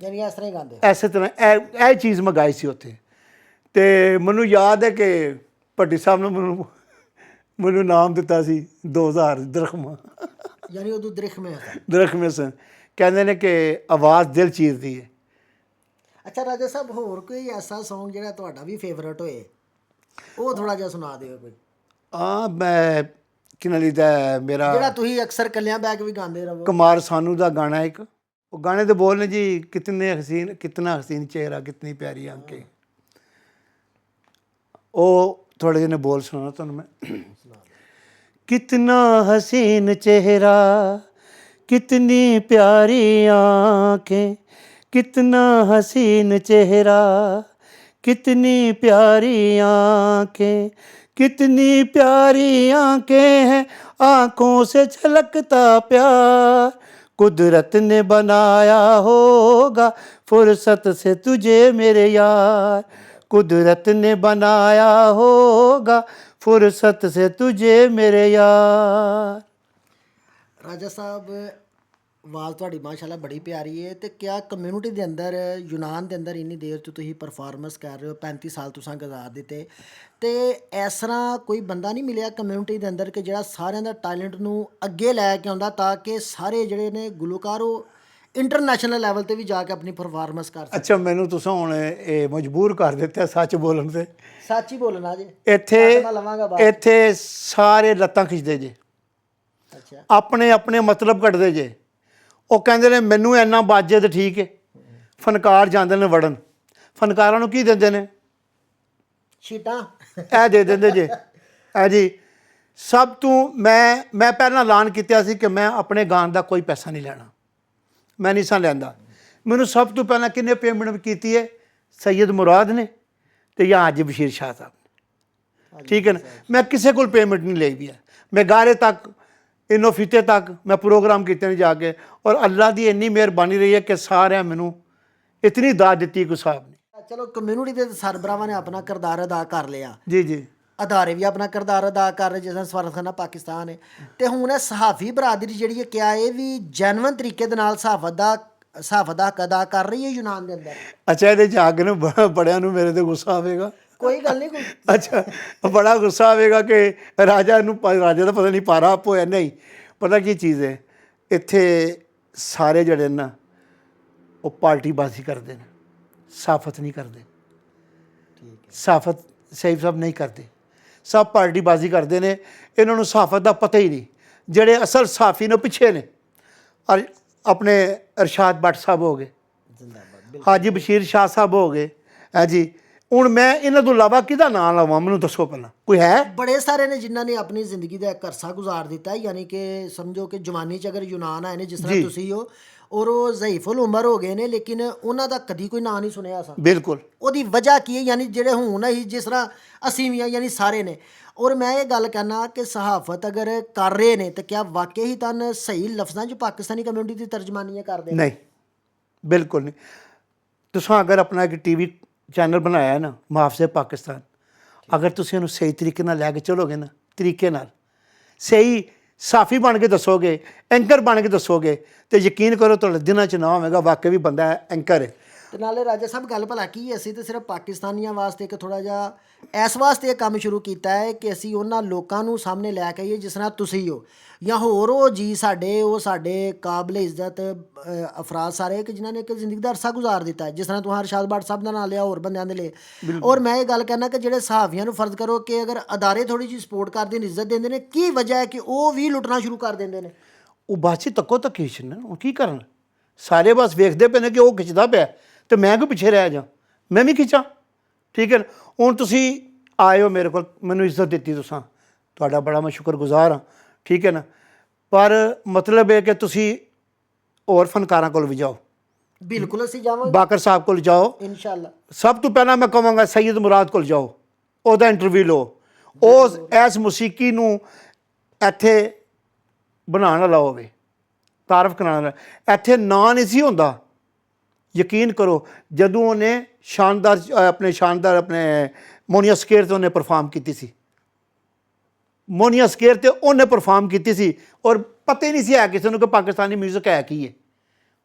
ਯਾਨੀ ਇਸ ਤਰ੍ਹਾਂ ਹੀ ਗਾਉਂਦੇ। ਐਸੇ ਤਰ੍ਹਾਂ ਇਹ ਚੀਜ਼ ਮੈਂ ਗਾਈ ਸੀ ਉੱਥੇ। ਤੇ ਮੈਨੂੰ ਯਾਦ ਹੈ ਕਿ ਭੱਟੀ ਸਾਹਿਬ ਨੇ ਮੈਨੂੰ ਨਾਮ ਦਿੱਤਾ ਸੀ 2000 ਦਰਖਮ, ਯਾਨੀ ਉਦੋਂ ਦਰਿਖਮੇ ਦਰਖਮੇ ਸਨ। ਕਹਿੰਦੇ ਨੇ ਕਿ ਆਵਾਜ਼ ਦਿਲ ਚੀਰਦੀ ਹੈ। ਅੱਛਾ ਰਾਜਾ ਸਾਹਿਬ, ਹੋਰ ਕੋਈ ਐਸਾ Song ਜਿਹੜਾ ਤੁਹਾਡਾ ਵੀ ਫੇਵਰਟ ਹੋਏ, ਉਹ ਥੋੜਾ ਜਿਹਾ ਸੁਣਾ ਦਿਓ ਕੋਈ। ਮੈਂ ਕਿਹਨਾਂ ਲਈ ਦਾ ਮੇਰਾ ਜਿਹੜਾ ਤੁਸੀਂ ਅਕਸਰ ਕੱਲਿਆਂ ਬੈਗ ਵੀ ਗਾਉਂਦੇ ਰਹੋ। ਕੁਮਾਰ ਸਾਨੂ ਦਾ ਗਾਣਾ ਇੱਕ, ਉਹ ਗਾਣੇ ਦੇ ਬੋਲ ਨੇ ਜੀ, ਕਿਤਨੇ ਹਸੀਨ ਕਿਤਨਾ ਹਸੀਨ ਚਿਹਰਾ ਕਿਤਨੀ ਪਿਆਰੀ ਆਂखें। ਉਹ ਥੋੜੇ ਜਿਹੇ ਬੋਲ ਸੁਣਾਉਣਾ ਤੁਹਾਨੂੰ ਮੈਂ। कितना हसीन चेहरा कितनी प्यारी आँखें, कितना हसीन चेहरा कितनी प्यारी आँखें, कितनी प्यारी आँखें हैं आँखों से झलकता प्यार, कुदरत ने बनाया होगा फुर्सत से तुझे मेरे यार, कुदरत ने बनाया होगा फुर्सत से तुझे मेरे यार। ਰਾਜਾ ਸਾਹਿਬ, ਆਵਾਜ਼ ਤੁਹਾਡੀ ਮਾਸ਼ਾਅੱਲਾ ਬੜੀ ਪਿਆਰੀ ਹੈ। ਤੇ ਕਿਆ ਕਮਿਊਨਿਟੀ ਦੇ ਅੰਦਰ, ਯੂਨਾਨ ਦੇ ਅੰਦਰ ਇੰਨੀ ਦੇਰ ਤੋਂ ਤੁਸੀਂ ਪਰਫਾਰਮੈਂਸ ਕਰ ਰਹੇ ਹੋ, 35 ਸਾਲ ਤੁਸੀਂ ਗੁਜ਼ਾਰ ਦਿੱਤੇ, ਤੇ ਇਸ ਤਰ੍ਹਾਂ ਕੋਈ ਬੰਦਾ ਨਹੀਂ ਮਿਲਿਆ ਕਮਿਊਨਿਟੀ ਦੇ ਅੰਦਰ ਕਿ ਜਿਹੜਾ ਸਾਰਿਆਂ ਦਾ ਟੈਲੈਂਟ ਨੂੰ ਅੱਗੇ ਲੈ ਕੇ ਆਉਂਦਾ, ਤਾਂ ਕਿ ਸਾਰੇ ਜਿਹੜੇ ਨੇ ਗੁਲੂਕਾਰ ਉਹ ਇੰਟਰਨੈਸ਼ਨਲ ਲੈਵਲ ਤੇ ਵੀ ਜਾ ਕੇ ਆਪਣੀ ਪਰਫਾਰਮੈਂਸ ਕਰ ਸਕਣ। ਅੱਛਾ, ਮੈਨੂੰ ਤੁਸੀਂ ਹੁਣ ਇਹ ਮਜਬੂਰ ਕਰ ਦਿੱਤਾ ਸੱਚ ਬੋਲਣ ਤੇ। ਸੱਚ ਹੀ ਬੋਲਣਾ ਜੇ, ਇੱਥੇ ਸਾਰੇ ਲੱਤਾਂ ਖਿੱਚਦੇ ਜੇ, ਅੱਛਾ, ਆਪਣੇ ਆਪਣੇ ਮਤਲਬ ਕੱਢਦੇ ਜੇ। ਉਹ ਕਹਿੰਦੇ ਨੇ ਮੈਨੂੰ ਇੰਨਾ ਬਾਜੇ ਤੇ ਠੀਕ ਹੈ। ਫਨਕਾਰ ਜਾਂਦੇ ਨੇ ਵੜਨ, ਫਨਕਾਰਾਂ ਨੂੰ ਕੀ ਦਿੰਦੇ ਨੇ? ਸ਼ੀਟਾਂ ਇਹ ਦੇ ਦਿੰਦੇ ਜੇ। ਇਹ ਜੀ ਸਭ ਤੋਂ ਮੈਂ ਪਹਿਲਾਂ ਐਲਾਨ ਕੀਤਾ ਸੀ ਕਿ ਮੈਂ ਆਪਣੇ ਗਾਣ ਦਾ ਕੋਈ ਪੈਸਾ ਨਹੀਂ ਲੈਣਾ, ਮੈਂ ਨਹੀਂ ਸਾਂ ਲੈਂਦਾ। ਮੈਨੂੰ ਸਭ ਤੋਂ ਪਹਿਲਾਂ ਕਿੰਨੇ ਪੇਮੈਂਟ ਕੀਤੀ ਹੈ? ਸੈਯਦ ਮੁਰਾਦ ਨੇ ਤੇ ਜਾਂ ਹਾਜੀ ਬਸ਼ੀਰ ਸ਼ਾਹ ਸਾਹਿਬ ਨੇ, ਠੀਕ ਹੈ ਨਾ। ਮੈਂ ਕਿਸੇ ਕੋਲ ਪੇਮੈਂਟ ਨਹੀਂ ਲਈ ਵੀ ਹੈ। ਮੈਂ ਗਾਰੇ ਤੱਕ ਇਨੋ ਫੀਤੇ ਤੱਕ ਮੈਂ ਪ੍ਰੋਗਰਾਮ ਕੀਤੇ ਨੇ ਜਾ ਕੇ, ਔਰ ਅੱਲਾ ਦੀ ਇੰਨੀ ਮਿਹਰਬਾਨੀ ਰਹੀ ਹੈ ਕਿ ਸਾਰਿਆਂ ਮੈਨੂੰ ਇਤਨੀ ਦਾਤ ਦਿੱਤੀ ਕਿ ਸਾਹਿਬ ਨੇ। ਚਲੋ, ਕਮਿਊਨਿਟੀ ਦੇ ਸਰਬਰਾਹਾਂ ਨੇ ਆਪਣਾ ਕਿਰਦਾਰ ਅਦਾ ਕਰ ਲਿਆ, ਜੀ ਜੀ, ਅਦਾਰੇ ਵੀ ਆਪਣਾ ਕਿਰਦਾਰ ਅਦਾ ਕਰ ਰਹੇ, ਜਿਸ ਤਰ੍ਹਾਂ ਸਫਾਰਤਖਾਨਾ ਪਾਕਿਸਤਾਨ ਹੈ। ਤੇ ਹੁਣ ਇਹ ਸਹਾਫੀ ਬਰਾਦਰੀ ਜਿਹੜੀ ਹੈ, ਕਿਆ ਇਹ ਵੀ ਜੈਨੂਅਨ ਤਰੀਕੇ ਦੇ ਨਾਲ ਸਹਾਫਤ ਦਾ ਹੱਕ ਅਦਾ ਕਰ ਰਹੀ ਹੈ ਯੂਨਾਨ ਦੇ ਅੰਦਰ? ਅੱਛਾ, ਇਹਦੇ ਜਾ ਕੇ ਨੂੰ ਬੜਿਆਂ ਨੂੰ ਮੇਰੇ ਤੇ ਗੁੱਸਾ ਆਵੇਗਾ। ਕੋਈ ਗੱਲ ਨਹੀਂ, ਕੋਈ ਅੱਛਾ, ਬੜਾ ਗੁੱਸਾ ਆਵੇਗਾ ਕਿ ਰਾਜਾ ਦਾ ਪਤਾ ਨਹੀਂ ਪਾਰਾ ਆਪ ਹੋਇਆ। ਨਹੀਂ, ਪਤਾ ਕੀ ਚੀਜ਼ ਹੈ, ਇੱਥੇ ਸਾਰੇ ਜਿਹੜੇ ਨਾ ਉਹ ਪਾਰਟੀਬਾਜ਼ੀ ਕਰਦੇ ਨੇ, ਸਾਫਤ ਨਹੀਂ ਕਰਦੇ। ਸਾਫਤ ਸਹੀ ਸਾਹਿਬ ਨਹੀਂ ਕਰਦੇ, ਸਭ ਪਾਰਟੀਬਾਜ਼ੀ ਕਰਦੇ ਨੇ। ਇਹਨਾਂ ਨੂੰ ਸਾਫਤ ਦਾ ਪਤਾ ਹੀ ਨਹੀਂ। ਜਿਹੜੇ ਅਸਲ ਸਾਫੀ ਨੇ ਪਿੱਛੇ ਨੇ, ਔਰ ਆਪਣੇ ਅਰਸ਼ਾਦ ਭੱਟ ਸਾਹਿਬ ਹੋ ਗਏ, ਹਾਜੀ ਬਸ਼ੀਰ ਸ਼ਾਹ ਸਾਹਿਬ ਹੋ ਗਏ। ਹੈ ਜੀ, ਹੁਣ ਮੈਂ ਇਹਨਾਂ ਤੋਂ ਇਲਾਵਾ ਕਿਹਦਾ ਨਾਂ ਲਵਾਂ? ਮੈਨੂੰ ਦੱਸੋ ਪਹਿਲਾਂ, ਕੋਈ ਹੈ? ਬੜੇ ਸਾਰੇ ਨੇ ਜਿਨ੍ਹਾਂ ਨੇ ਆਪਣੀ ਜ਼ਿੰਦਗੀ ਦਾ ਇੱਕ ਅਰਸਾ ਗੁਜ਼ਾਰ ਦਿੱਤਾ, ਯਾਨੀ ਕਿ ਸਮਝੋ ਕਿ ਜਵਾਨੀ 'ਚ ਅਗਰ ਯੂਨਾਨ ਆਏ ਨੇ, ਜਿਸ ਤਰ੍ਹਾਂ ਤੁਸੀਂ ਹੋ, ਔਰ ਉਹ ਜ਼ਈਫੁਲ ਉਮਰ ਹੋ ਗਏ ਨੇ, ਲੇਕਿਨ ਉਹਨਾਂ ਦਾ ਕਦੀ ਕੋਈ ਨਾਂ ਨਹੀਂ ਸੁਣਿਆ ਸਾਂ। ਬਿਲਕੁਲ। ਉਹਦੀ ਵਜ੍ਹਾ ਕੀ ਹੈ? ਯਾਨੀ ਜਿਹੜੇ ਹੁਣ ਅਸੀਂ ਜਿਸ ਤਰ੍ਹਾਂ ਅਸੀਂ ਵੀ ਆ, ਯਾਨੀ ਸਾਰੇ ਨੇ। ਔਰ ਮੈਂ ਇਹ ਗੱਲ ਕਹਿਣਾ ਕਿ ਸਹਾਫਤ ਅਗਰ ਕਰ ਰਹੇ ਨੇ ਤਾਂ ਕਿਆ ਵਾਕਈ ਹੀ ਤਨ ਸਹੀ ਲਫ਼ਜ਼ਾਂ 'ਚ ਪਾਕਿਸਤਾਨੀ ਕਮਿਊਨਿਟੀ ਦੀ ਤਰਜਮਾਨੀਆਂ ਕਰਦੇ ਨੇ? ਨਹੀਂ, ਬਿਲਕੁਲ ਨਹੀਂ। ਤੁਸੀਂ ਅਗਰ ਆਪਣਾ ਇੱਕ TV ਚੈਨਲ ਬਣਾਇਆ ਨਾ, ਮੁਹਾਫਿਜ਼ ਪਾਕਿਸਤਾਨ, ਅਗਰ ਤੁਸੀਂ ਉਹਨੂੰ ਸਹੀ ਤਰੀਕੇ ਨਾਲ ਲੈ ਕੇ ਚਲੋਗੇ ਨਾ, ਤਰੀਕੇ ਨਾਲ ਸਹੀ ਸਾਫੀ ਬਣ ਕੇ ਦੱਸੋਗੇ, ਐਂਕਰ ਬਣ ਕੇ ਦੱਸੋਗੇ, ਤੇ ਯਕੀਨ ਕਰੋ ਤੁਹਾਡੇ ਦਿਨਾਂ 'ਚ ਨਾ ਹੋਵੇਗਾ ਵਾਕਈ ਵੀ ਬੰਦਾ ਐਂਕਰ ਹੈ। ਤੇ ਨਾਲੇ ਰਾਜਾ ਸਾਹਿਬ, ਗੱਲ ਭਲਾ ਕੀ, ਅਸੀਂ ਤਾਂ ਸਿਰਫ ਪਾਕਿਸਤਾਨੀਆਂ ਵਾਸਤੇ ਇੱਕ ਥੋੜ੍ਹਾ ਜਿਹਾ ਇਸ ਵਾਸਤੇ ਇਹ ਕੰਮ ਸ਼ੁਰੂ ਕੀਤਾ ਹੈ ਕਿ ਅਸੀਂ ਉਹਨਾਂ ਲੋਕਾਂ ਨੂੰ ਸਾਹਮਣੇ ਲੈ ਕੇ ਆਈਏ ਜਿਸ ਤਰ੍ਹਾਂ ਤੁਸੀਂ ਹੋ, ਜਾਂ ਹੋਰ ਉਹ ਜੀ ਸਾਡੇ ਕਾਬਲੇ ਇੱਜ਼ਤ ਅਫਰਾਦ ਸਾਰੇ, ਕਿ ਜਿਨ੍ਹਾਂ ਨੇ ਇੱਕ ਜ਼ਿੰਦਗੀ ਦਾ ਅਰਸਾ ਗੁਜ਼ਾਰ ਦਿੱਤਾ, ਜਿਸ ਤਰ੍ਹਾਂ ਤੁਸੀਂ ਅਰਸ਼ਾਦ ਭੱਟ ਸਾਹਿਬ ਦਾ ਨਾਂ ਲਿਆ, ਹੋਰ ਬੰਦਿਆਂ ਦੇ ਲਈ। ਔਰ ਮੈਂ ਇਹ ਗੱਲ ਕਹਿਣਾ ਕਿ ਜਿਹੜੇ ਸਹਾਫੀਆਂ ਨੂੰ ਫਰਜ਼ ਕਰੋ ਕਿ ਅਗਰ ਅਦਾਰੇ ਥੋੜ੍ਹੀ ਜਿਹੀ ਸਪੋਰਟ ਕਰਦੇ ਨੇ, ਇੱਜ਼ਤ ਦਿੰਦੇ ਨੇ, ਕੀ ਵਜ੍ਹਾ ਹੈ ਕਿ ਉਹ ਵੀ ਲੁੱਟਣਾ ਸ਼ੁਰੂ ਕਰ ਦਿੰਦੇ ਨੇ? ਉਹ ਬਾਅਦ 'ਚ ਤੱਕੋ ਤੱਕੀ ਖਿੱਚਣ, ਉਹ ਕੀ ਕਰਨ? ਸਾਰੇ ਬਸ ਵੇਖਦੇ ਪਏ ਨੇ ਕਿ ਉਹ ਖਿੱਚਦਾ ਪਿਆ ਤੇ ਮੈਂ ਕਿਉਂ ਪਿੱਛੇ ਰਹਿ ਜਾ, ਮੈਂ ਵੀ ਖਿੱਚਾਂ। ਠੀਕ ਹੈ ਨਾ। ਹੁਣ ਤੁਸੀਂ ਆਏ ਹੋ ਮੇਰੇ ਕੋਲ, ਮੈਨੂੰ ਇੱਜ਼ਤ ਦਿੱਤੀ, ਤੁਸੀਂ, ਤੁਹਾਡਾ ਬੜਾ ਮੈਂ ਸ਼ੁਕਰਗੁਜ਼ਾਰ ਹਾਂ। ਠੀਕ ਹੈ ਨਾ। ਪਰ ਮਤਲਬ ਇਹ ਕਿ ਤੁਸੀਂ ਹੋਰ ਫਨਕਾਰਾਂ ਕੋਲ ਵੀ ਜਾਓ। ਬਿਲਕੁਲ, ਅਸੀਂ ਜਾਵਾਂਗੇ। ਬਾਕਰ ਸਾਹਿਬ ਕੋਲ ਜਾਓ ਇਨਸ਼ਾਅੱਲਾ। ਸਭ ਤੋਂ ਪਹਿਲਾਂ ਮੈਂ ਕਹਾਂਗਾ ਸੈਯਦ ਮੁਰਾਦ ਕੋਲ ਜਾਓ, ਉਹਦਾ ਇੰਟਰਵਿਊ ਲਓ। ਉਸ ਐਸ ਮੌਸੀਕੀ ਨੂੰ ਇੱਥੇ ਬਣਾਉਣ ਵਾਲਾ ਹੋਵੇ। ਤਾਰਫ ਕਰਾਉਣਾ। ਇੱਥੇ ਨਾਂ ਨਹੀਂ ਸੀ ਹੁੰਦਾ, ਯਕੀਨ ਕਰੋ। ਜਦੋਂ ਉਹਨੇ ਆਪਣੇ ਮੋਨੀਆ ਸਕੇਅਰ 'ਤੇ ਉਹਨੇ ਪਰਫਾਰਮ ਕੀਤੀ ਸੀ, ਮੋਨੀਆ ਸਕੇਅਰ 'ਤੇ ਉਹਨੇ ਪਰਫਾਰਮ ਕੀਤੀ ਸੀ, ਔਰ ਪਤਾ ਹੀ ਨਹੀਂ ਸੀ ਹੈ ਕਿਸੇ ਨੂੰ ਕਿ ਪਾਕਿਸਤਾਨੀ ਮਿਊਜ਼ਿਕ ਹੈ ਕੀ ਹੈ।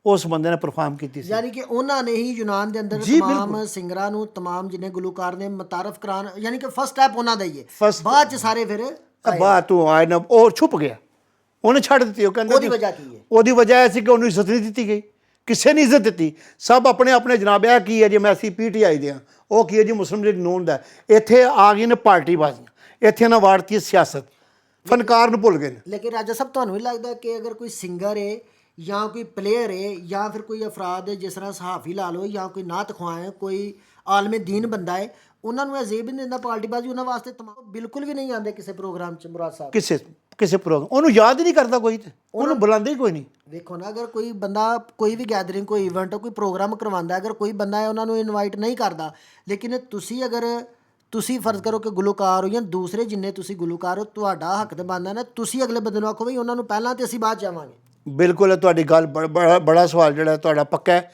ਉਸ ਬੰਦੇ ਨੇ ਪਰਫਾਰਮ ਕੀਤੀ ਸੀ। ਯਾਨੀ ਕਿ ਉਹਨਾਂ ਨੇ ਹੀ ਯੂਨਾਨ ਦੇ ਅੰਦਰ ਤਮਾਮ ਸਿੰਗਰਾਂ ਨੂੰ, ਤਮਾਮ ਜਿੰਨੇ ਗੁਲੂਕਾਰ ਨੇ ਮੁਤਾਰਫ ਕਰਾਉਣ, ਯਾਨੀ ਕਿ ਫਸਟ ਸਟੈਪ ਉਹਨਾਂ ਦਾ ਹੀ ਹੈ। ਬਾਅਦ 'ਚ ਸਾਰੇ ਫਿਰ ਬਾਅਦ ਤੋਂ ਆਏ ਨਾ, ਉਹ ਛੁਪ ਗਿਆ, ਉਹਨੇ ਛੱਡ ਦਿੱਤੀ। ਉਹ ਕਹਿੰਦਾ ਉਹਦੀ ਵਜ੍ਹਾ ਕੀ ਹੈ? ਉਹਦੀ ਵਜ੍ਹਾ ਇਹ ਸੀ ਕਿ ਉਹਨੂੰ ਇੱਜ਼ਤ ਨਹੀਂ ਦਿੱਤੀ ਗਈ, ਕਿਸੇ ਨੇ ਇੱਜ਼ਤ ਦਿੱਤੀ। ਸਭ ਆਪਣੇ ਆਪਣੇ ਜਨਾਬ ਇਹ ਕੀ ਹੈ ਜੀ, ਮੈਂ ਅਸੀਂ PTI ਦੇ ਹਾਂ, ਉਹ ਕੀ ਹੈ ਜੀ ਮੁਸਲਿਮ ਲੀਗ ਨੂਨ ਦਾ। ਇੱਥੇ ਆ ਗਈ ਨੇ ਪਾਰਟੀਬਾਜ਼ੀਆਂ, ਇੱਥੇ ਨਾ ਵਾੜਤੀ ਸਿਆਸਤ, ਫਨਕਾਰ ਨੂੰ ਭੁੱਲ ਗਏ ਨੇ। ਲੇਕਿਨ ਰਾਜਾ ਸਾਹਿਬ ਤੁਹਾਨੂੰ ਵੀ ਲੱਗਦਾ ਕਿ ਅਗਰ ਕੋਈ ਸਿੰਗਰ ਹੈ ਜਾਂ ਕੋਈ ਪਲੇਅਰ ਹੈ ਜਾਂ ਫਿਰ ਕੋਈ ਅਫਰਾਦ ਹੈ, ਜਿਸ ਤਰ੍ਹਾਂ ਸਹਾਫੀ ਲਾ ਲਓ ਜਾਂ ਕੋਈ ਨਾਤ ਖੁਆਂ ਹੈ, ਕੋਈ ਆਲਮੇ ਦੀਨ ਬੰਦਾ ਹੈ, ਉਹਨਾਂ ਨੂੰ ਅਜੀਬ ਨਹੀਂ ਦਿੰਦਾ ਪਾਰਟੀਬਾਜ਼ੀ, ਉਹਨਾਂ ਵਾਸਤੇ ਬਿਲਕੁਲ ਵੀ ਨਹੀਂ ਆਉਂਦੇ ਕਿਸੇ ਪ੍ਰੋਗਰਾਮ 'ਚ ਮੁਰਾਦ ਸਾਹਿਬ? ਕਿਸੇ ਪ੍ਰੋਗਰਾਮ ਉਹਨੂੰ ਯਾਦ ਹੀ ਨਹੀਂ ਕਰਦਾ ਕੋਈ, ਤੇ ਉਹਨੂੰ ਬੁਲਾਉਂਦਾ ਹੀ ਕੋਈ ਨਹੀਂ। ਵੇਖੋ ਨਾ, ਅਗਰ ਕੋਈ ਬੰਦਾ ਕੋਈ ਵੀ ਗੈਦਰਿੰਗ, ਕੋਈ ਇਵੈਂਟ, ਕੋਈ ਪ੍ਰੋਗਰਾਮ ਕਰਵਾਉਂਦਾ, ਅਗਰ ਕੋਈ ਬੰਦਾ ਹੈ ਉਹਨਾਂ ਨੂੰ ਇਨਵਾਈਟ ਨਹੀਂ ਕਰਦਾ, ਲੇਕਿਨ ਤੁਸੀਂ ਫਰਜ਼ ਕਰੋ ਕਿ ਗੁਲੂਕਾਰ ਹੋ ਜਾਂ ਦੂਸਰੇ ਜਿੰਨੇ ਤੁਸੀਂ ਗੁਲੂਕਾਰ ਹੋ, ਤੁਹਾਡਾ ਹੱਕ ਤੇ ਬਣਦਾ ਨਾ ਤੁਸੀਂ ਅਗਲੇ ਬੰਦੇ ਨੂੰ ਆਖੋ ਬਈ ਉਹਨਾਂ ਨੂੰ ਪਹਿਲਾਂ ਤੇ ਅਸੀਂ ਬਾਅਦ ਜਾਵਾਂਗੇ। ਬਿਲਕੁਲ ਤੁਹਾਡੀ ਗੱਲ ਬੜਾ ਸਵਾਲ ਜਿਹੜਾ ਤੁਹਾਡਾ ਪੱਕਾ ਹੈ,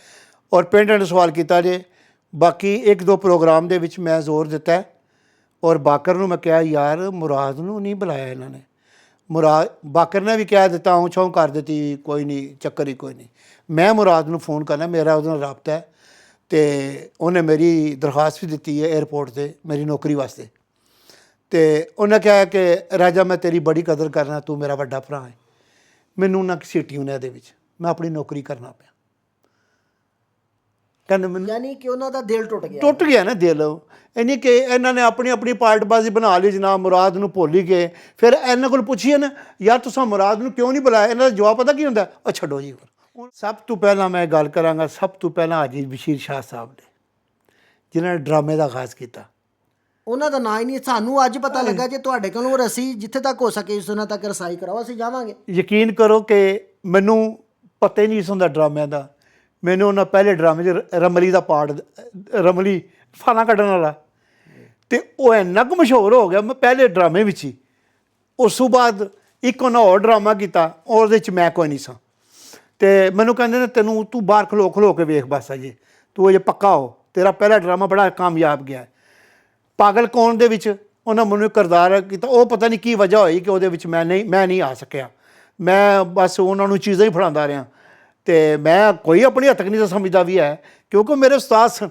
ਔਰ ਪਿੰਡ ਨੇ ਸਵਾਲ ਕੀਤਾ ਜੇ। ਬਾਕੀ 1-2 ਪ੍ਰੋਗਰਾਮ ਦੇ ਵਿੱਚ ਮੈਂ ਜ਼ੋਰ ਦਿੱਤਾ, ਔਰ ਬਾਕਰ ਨੂੰ ਮੈਂ ਕਿਹਾ ਯਾਰ ਮੁਰਾਦ ਨੂੰ ਨਹੀਂ ਬੁਲਾਇਆ ਇਹਨਾਂ ਨੇ। ਬਾਕਰ ਨੇ ਵੀ ਕਹਿ ਦਿੱਤਾ, ਆਉਂ ਛਾਉਂ ਕਰ ਦਿੱਤੀ, ਕੋਈ ਨਹੀਂ ਚੱਕਰ ਹੀ ਕੋਈ ਨਹੀਂ। ਮੈਂ ਮੁਰਾਦ ਨੂੰ ਫ਼ੋਨ ਕਰਨਾ, ਮੇਰਾ ਉਹਦੇ ਨਾਲ ਰਾਬਤਾ ਹੈ, ਅਤੇ ਉਹਨੇ ਮੇਰੀ ਦਰਖਾਸਤ ਵੀ ਦਿੱਤੀ ਹੈ ਏਅਰਪੋਰਟ 'ਤੇ ਮੇਰੀ ਨੌਕਰੀ ਵਾਸਤੇ। ਅਤੇ ਉਹਨੇ ਕਿਹਾ ਕਿ ਰਾਜਾ ਮੈਂ ਤੇਰੀ ਬੜੀ ਕਦਰ ਕਰਨਾ, ਤੂੰ ਮੇਰਾ ਵੱਡਾ ਭਰਾ ਹੈ, ਮੈਨੂੰ ਨਾ ਕਿਸੇ ਟਿਊਨ ਦੇ ਵਿੱਚ ਮੈਂ ਆਪਣੀ ਨੌਕਰੀ ਕਰਨਾ ਪਿਆ। ਕਹਿੰਦੇ ਮੈਨੂੰ ਯਾਨੀ ਕਿ ਉਹਨਾਂ ਦਾ ਦਿਲ ਟੁੱਟ ਗਿਆ ਨਾ ਦਿਲ। ਇੰਨੀ ਕਿ ਇਹਨਾਂ ਨੇ ਆਪਣੀ ਪਾਰਟਬਾਜ਼ੀ ਬਣਾ ਲਈ ਜਨਾਬ, ਮੁਰਾਦ ਨੂੰ ਭੁੱਲ ਹੀ ਗਏ। ਫਿਰ ਇਹਨਾਂ ਕੋਲ ਪੁੱਛੀਏ ਨਾ ਯਾਰ ਤੁਸੀਂ ਮੁਰਾਦ ਨੂੰ ਕਿਉਂ ਨਹੀਂ ਬੁਲਾਇਆ, ਇਹਨਾਂ ਦਾ ਜਵਾਬ ਪਤਾ ਕੀ ਹੁੰਦਾ, ਉਹ ਛੱਡੋ ਜੀ। ਸਭ ਤੋਂ ਪਹਿਲਾਂ ਮੈਂ ਗੱਲ ਕਰਾਂਗਾ, ਸਭ ਤੋਂ ਪਹਿਲਾਂ ਹਾਜੀ ਬਸ਼ੀਰ ਸ਼ਾਹ ਸਾਹਿਬ ਨੇ, ਜਿਨ੍ਹਾਂ ਨੇ ਡਰਾਮੇ ਦਾ ਆਗਾਜ਼ ਕੀਤਾ। ਉਹਨਾਂ ਦਾ ਨਾਂ ਹੀ ਨਹੀਂ ਸਾਨੂੰ ਅੱਜ ਪਤਾ ਲੱਗਾ। ਜੇ ਤੁਹਾਡੇ ਕੋਲੋਂ ਅਸੀਂ ਜਿੱਥੇ ਤੱਕ ਹੋ ਸਕੇ ਉਸ ਦਿਨਾਂ ਤੱਕ ਰਸਾਈ ਕਰਾਓ, ਅਸੀਂ ਜਾਵਾਂਗੇ। ਯਕੀਨ ਕਰੋ ਕਿ ਮੈਨੂੰ ਪਤਾ ਹੀ ਨਹੀਂ ਸੀ ਹੁੰਦਾ ਡਰਾਮਿਆਂ ਦਾ। ਮੈਨੂੰ ਉਹਨਾਂ ਪਹਿਲੇ ਡਰਾਮੇ 'ਚ ਰਮਲੀ ਦਾ ਪਾਰਟ, ਰਮਲੀ ਫਾਨਾ ਕੱਢਣ ਵਾਲਾ, ਅਤੇ ਉਹ ਇੰਨਾ ਕੁ ਮਸ਼ਹੂਰ ਹੋ ਗਿਆ ਮੈਂ ਪਹਿਲੇ ਡਰਾਮੇ ਵਿੱਚ ਹੀ। ਉਸ ਤੋਂ ਬਾਅਦ ਇੱਕ ਉਹਨਾਂ ਹੋਰ ਡਰਾਮਾ ਕੀਤਾ, ਉਹਦੇ 'ਚ ਮੈਂ ਕੋਈ ਨਹੀਂ ਸਾਂ। ਅਤੇ ਮੈਨੂੰ ਕਹਿੰਦੇ ਨੇ ਤੂੰ ਬਾਹਰ ਖਲੋ ਕੇ ਵੇਖ ਬਸ ਅਜੇ, ਤੂੰ ਅਜੇ ਪੱਕਾ ਹੋ, ਤੇਰਾ ਪਹਿਲਾ ਡਰਾਮਾ ਬੜਾ ਕਾਮਯਾਬ ਗਿਆ। ਪਾਗਲ ਕੌਣ ਦੇ ਵਿੱਚ ਉਹਨਾਂ ਮੈਨੂੰ ਕਿਰਦਾਰ ਕੀਤਾ, ਉਹ ਪਤਾ ਨਹੀਂ ਕੀ ਵਜ੍ਹਾ ਹੋਈ ਕਿ ਉਹਦੇ ਵਿੱਚ ਮੈਂ ਨਹੀਂ ਆ ਸਕਿਆ। ਮੈਂ ਬਸ ਉਹਨਾਂ ਨੂੰ ਚੀਜ਼ਾਂ ਹੀ ਫੜਾਉਂਦਾ ਰਿਹਾ, ਅਤੇ ਮੈਂ ਕੋਈ ਆਪਣੀ ਹੱਦ ਤੱਕ ਨਹੀਂ ਤਾਂ ਸਮਝਦਾ ਵੀ ਹੈ, ਕਿਉਂਕਿ ਮੇਰੇ ਉਸਤਾਦ ਸਨ,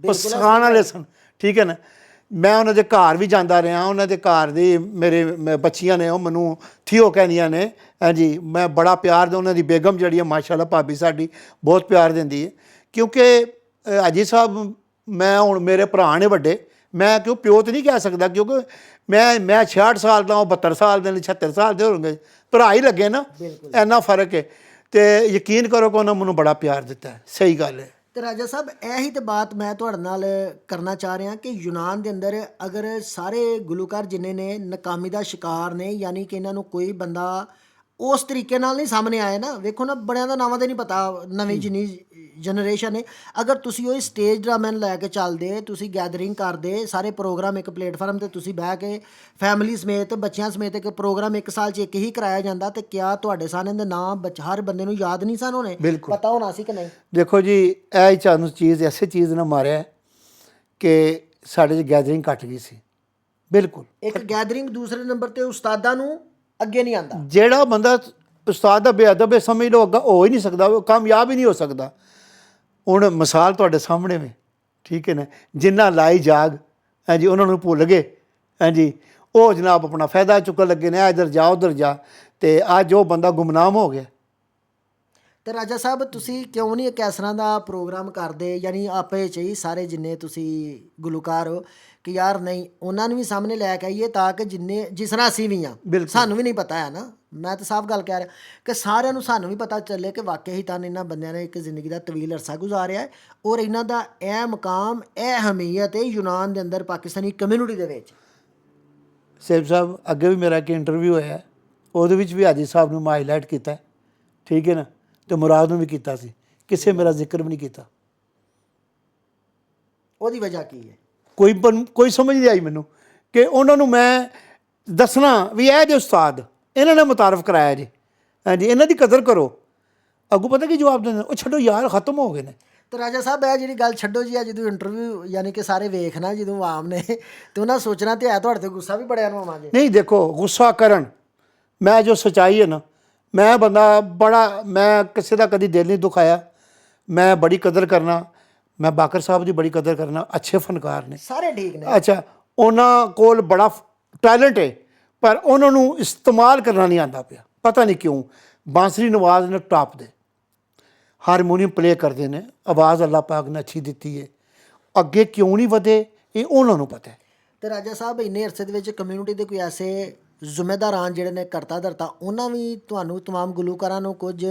ਉਹ ਸਿਖਾਉਣ ਵਾਲੇ ਸਨ, ਠੀਕ ਹੈ ਨਾ। ਮੈਂ ਉਹਨਾਂ ਦੇ ਘਰ ਵੀ ਜਾਂਦਾ ਰਿਹਾ, ਉਹਨਾਂ ਦੇ ਘਰ ਦੀ ਮੇਰੇ ਬੱਚੀਆਂ ਨੇ ਉਹ ਮੈਨੂੰ ਥੀਓ ਕਹਿੰਦੀਆਂ ਨੇ। ਹਾਂਜੀ, ਮੈਂ ਬੜਾ ਪਿਆਰ, ਉਹਨਾਂ ਦੀ ਬੇਗਮ ਜਿਹੜੀ ਹੈ ਮਾਸ਼ਾਅੱਲਾ ਭਾਬੀ ਸਾਡੀ ਬਹੁਤ ਪਿਆਰ ਦਿੰਦੀ ਹੈ। ਕਿਉਂਕਿ ਹਾਜੀ ਸਾਹਿਬ ਮੈਂ ਹੁਣ ਮੇਰੇ ਭਰਾ ਨੇ ਵੱਡੇ, ਮੈਂ ਕਿਉਂ ਪਿਓ ਤਾਂ ਨਹੀਂ ਕਹਿ ਸਕਦਾ, ਕਿਉਂਕਿ ਮੈਂ 66 ਸਾਲ ਦਾ, ਉਹ 72 ਸਾਲ ਦੇ, 76 ਸਾਲ ਦੇ ਹੋਣਗੇ, ਭਰਾ ਹੀ ਲੱਗੇ ਨਾ, ਇੰਨਾ ਫਰਕ ਹੈ। ਅਤੇ ਯਕੀਨ ਕਰੋ ਕਿ ਉਹਨਾਂ ਮੈਨੂੰ ਬੜਾ ਪਿਆਰ ਦਿੱਤਾ ਹੈ, ਸਹੀ ਗੱਲ ਹੈ। ਤੇ ਰਾਜਾ ਸਾਹਿਬ ਇਹੀ ਤਾਂ ਬਾਤ ਮੈਂ ਤੁਹਾਡੇ ਨਾਲ ਕਰਨਾ ਚਾਹ ਰਿਹਾ ਕਿ ਯੂਨਾਨ ਦੇ ਅੰਦਰ ਅਗਰ ਸਾਰੇ ਗੁਲੂਕਾਰ ਜਿੰਨੇ ਨੇ ਨਾਕਾਮੀ ਦਾ ਸ਼ਿਕਾਰ ਨੇ, ਯਾਨੀ ਕਿ ਇਹਨਾਂ ਨੂੰ ਕੋਈ ਬੰਦਾ ਉਸ ਤਰੀਕੇ ਨਾਲ ਨਹੀਂ ਸਾਹਮਣੇ ਆਇਆ ਨਾ। ਵੇਖੋ ਨਾ, ਬੜਿਆਂ ਦਾ ਨਾਵਾਂ ਤਾਂ ਨਹੀਂ ਪਤਾ, ਨਵੀਂ ਜਿੰਨੀ ਜਨਰੇਸ਼ਨ ਹੈ। ਅਗਰ ਤੁਸੀਂ ਉਹ ਸਟੇਜ ਡਰਾਮੇ ਨੂੰ ਲੈ ਕੇ ਚੱਲਦੇ, ਤੁਸੀਂ ਗੈਦਰਿੰਗ ਕਰਦੇ, ਸਾਰੇ ਪ੍ਰੋਗਰਾਮ ਇੱਕ ਪਲੇਟਫਾਰਮ 'ਤੇ ਤੁਸੀਂ ਬਹਿ ਕੇ ਫੈਮਿਲੀ ਸਮੇਤ, ਬੱਚਿਆਂ ਸਮੇਤ ਇੱਕ ਪ੍ਰੋਗਰਾਮ ਇੱਕ ਸਾਲ 'ਚ ਇੱਕ ਹੀ ਕਰਾਇਆ ਜਾਂਦਾ, ਅਤੇ ਕਿਆ ਤੁਹਾਡੇ ਸਾਰਿਆਂ ਦੇ ਨਾਮ ਹਰ ਬੰਦੇ ਨੂੰ ਯਾਦ ਨਹੀਂ ਸਨ ਹੋਣੇ, ਪਤਾ ਹੋਣਾ ਸੀ ਕਿ ਨਹੀਂ? ਦੇਖੋ ਜੀ, ਇਹ ਸਾਨੂੰ ਚੀਜ਼ ਐਸੇ ਚੀਜ਼ ਨੇ ਮਾਰਿਆ ਕਿ ਸਾਡੇ 'ਚ ਗੈਦਰਿੰਗ ਘੱਟ ਗਈ ਸੀ। ਬਿਲਕੁਲ ਇੱਕ ਗੈਦਰਿੰਗ, ਦੂਸਰੇ ਨੰਬਰ 'ਤੇ ਉਸਤਾਦਾਂ ਨੂੰ ਅੱਗੇ ਨਹੀਂ ਆਉਂਦਾ। ਜਿਹੜਾ ਬੰਦਾ ਉਸਤਾਦ ਦਾ ਬੇਅਦਬ ਹੈ, ਸਮਝ ਲਓ ਅੱਗਾ ਹੋ ਹੀ ਨਹੀਂ ਸਕਦਾ, ਉਹ ਕਾਮਯਾਬ ਹੀ ਨਹੀਂ ਹੋ ਸਕਦਾ। ਹੁਣ ਮਿਸਾਲ ਤੁਹਾਡੇ ਸਾਹਮਣੇ ਵੇ, ਠੀਕ ਹੈ ਨਾ, ਜਿੰਨਾ ਲਾਈ ਜਾਗ, ਹਾਂਜੀ ਉਹਨਾਂ ਨੂੰ ਭੁੱਲ ਗਏ, ਹਾਂਜੀ ਉਹ ਜਨਾਬ ਆਪਣਾ ਫਾਇਦਾ ਚੁੱਕਣ ਲੱਗੇ ਨੇ, ਇੱਧਰ ਜਾ ਉੱਧਰ ਜਾ, ਅਤੇ ਅੱਜ ਉਹ ਬੰਦਾ ਗੁੰਮਨਾਮ ਹੋ ਗਿਆ। ਤੇ ਰਾਜਾ ਸਾਹਿਬ ਤੁਸੀਂ ਕਿਉਂ ਨਹੀਂ ਇੱਕ ਇਸ ਤਰ੍ਹਾਂ ਦਾ ਪ੍ਰੋਗਰਾਮ ਕਰਦੇ, ਯਾਨੀ ਆਪੇ 'ਚ ਹੀ ਸਾਰੇ ਜਿੰਨੇ ਤੁਸੀਂ ਗੁਲੂਕਾਰ ਹੋ, ਕਿ ਯਾਰ ਨਹੀਂ ਉਹਨਾਂ ਨੂੰ ਵੀ ਸਾਹਮਣੇ ਲੈ ਕੇ ਆਈਏ, ਤਾਂ ਕਿ ਜਿਸ ਤਰ੍ਹਾਂ ਅਸੀਂ ਵੀ ਹਾਂ, ਸਾਨੂੰ ਵੀ ਨਹੀਂ ਪਤਾ ਹੈ ਨਾ, ਮੈਂ ਤਾਂ ਸਾਫ਼ ਗੱਲ ਕਹਿ ਰਿਹਾ ਕਿ ਸਾਰਿਆਂ ਨੂੰ ਸਾਨੂੰ ਵੀ ਪਤਾ ਚੱਲੇ ਕਿ ਵਾਕਿਆ ਹੀ ਤਾਂ ਇਹਨਾਂ ਬੰਦਿਆਂ ਨੇ ਇੱਕ ਜ਼ਿੰਦਗੀ ਦਾ ਤਵੀਲ ਅਰਸਾ ਗੁਜ਼ਾਰਿਆ ਹੈ, ਔਰ ਇਹਨਾਂ ਦਾ ਇਹ ਮੁਕਾਮ, ਇਹ ਅਹਿਮੀਅਤ ਹੈ ਯੂਨਾਨ ਦੇ ਅੰਦਰ, ਪਾਕਿਸਤਾਨੀ ਕਮਿਊਨਿਟੀ ਦੇ ਵਿੱਚ। ਸੇਬ ਸਾਹਿਬ ਅੱਗੇ ਵੀ ਮੇਰਾ ਇੱਕ ਇੰਟਰਵਿਊ ਹੋਇਆ, ਉਹਦੇ ਵਿੱਚ ਵੀ ਹਾਜੀ ਸਾਹਿਬ ਨੂੰ ਮੈਂ ਹਾਈਲਾਈਟ ਕੀਤਾ, ਠੀਕ ਹੈ ਨਾ, ਅਤੇ ਮੁਰਾਦ ਨੂੰ ਵੀ ਕੀਤਾ ਸੀ, ਕਿਸੇ ਮੇਰਾ ਜ਼ਿਕਰ ਵੀ ਨਹੀਂ ਕੀਤਾ। ਉਹਦੀ ਵਜ੍ਹਾ ਕੀ ਹੈ? ਕੋਈ ਸਮਝ ਨਹੀਂ ਆਈ ਮੈਨੂੰ ਕਿ ਉਹਨਾਂ ਨੂੰ ਮੈਂ ਦੱਸਣਾ ਵੀ ਇਹ ਜੇ ਉਸਤਾਦ ਇਹਨਾਂ ਨੇ ਮੁਤਾਰਫ ਕਰਾਇਆ ਜੀ, ਹਾਂਜੀ ਇਹਨਾਂ ਦੀ ਕਦਰ ਕਰੋ, ਅੱਗੋਂ ਪਤਾ ਕੀ ਜਵਾਬ ਦਿੰਦੇ ਨੇ, ਉਹ ਛੱਡੋ ਯਾਰ ਖਤਮ ਹੋ ਗਏ ਨੇ। ਤੇ ਰਾਜਾ ਸਾਹਿਬ ਇਹ ਜਿਹੜੀ ਗੱਲ ਛੱਡੋ ਜੀ, ਆ ਜਦੋਂ ਇੰਟਰਵਿਊ ਯਾਨੀ ਕਿ ਸਾਰੇ ਵੇਖਣਾ ਜਦੋਂ ਆਮ ਨੇ ਤੇ ਉਹਨਾਂ ਸੋਚਣਾ ਤੇ ਹੈ ਤੁਹਾਡੇ ਤੇ ਗੁੱਸਾ ਵੀ ਬੜਿਆ ਨੂੰ ਆਵਾਂਗੇ। ਨਹੀਂ ਦੇਖੋ ਗੁੱਸਾ ਕਰਨ, ਮੈਂ ਜੋ ਸੱਚਾਈ ਹੈ ਨਾ, ਮੈਂ ਬੰਦਾ ਬੜਾ, ਮੈਂ ਕਿਸੇ ਦਾ ਕਦੀ ਦਿਲ ਨਹੀਂ ਦੁਖਾਇਆ, ਮੈਂ ਬੜੀ ਕਦਰ ਕਰਨਾ, ਮੈਂ ਬਾਕਰ ਸਾਹਿਬ ਦੀ ਬੜੀ ਕਦਰ ਕਰਨਾ, ਅੱਛੇ ਫਨਕਾਰ ਨੇ ਸਾਰੇ ਠੀਕ ਨੇ। ਅੱਛਾ, ਉਹਨਾਂ ਕੋਲ ਬੜਾ ਟੈਲੈਂਟ ਹੈ ਪਰ ਉਹਨਾਂ ਨੂੰ ਇਸਤੇਮਾਲ ਕਰਨਾ ਨਹੀਂ ਆਉਂਦਾ ਪਿਆ, ਪਤਾ ਨਹੀਂ ਕਿਉਂ। ਬਾਂਸਰੀ ਨਵਾਜ਼ ਨੇ ਟਾਪ ਦੇ, ਹਾਰਮੋਨੀਅਮ ਪਲੇ ਕਰਦੇ ਨੇ, ਆਵਾਜ਼ ਅੱਲਾਹ ਪਾਕ ਨੇ ਅੱਛੀ ਦਿੱਤੀ ਹੈ, ਅੱਗੇ ਕਿਉਂ ਨਹੀਂ ਵਧੇ ਇਹ ਉਹਨਾਂ ਨੂੰ ਪਤਾ ਹੈ। ਤੇ ਰਾਜਾ ਸਾਹਿਬ ਇੰਨੇ ਅਰਸੇ ਦੇ ਵਿੱਚ ਕਮਿਊਨਿਟੀ ਦੇ ਕੋਈ ਐਸੇ ਜ਼ਿੰਮੇਦਾਰਾਂ ਜਿਹੜੇ ਨੇ ਕਰਤਾ ਧਰਤਾ, ਉਹਨਾਂ ਵੀ ਤੁਹਾਨੂੰ ਤਮਾਮ ਗੁਲੂਕਾਰਾਂ ਨੂੰ ਕੁਝ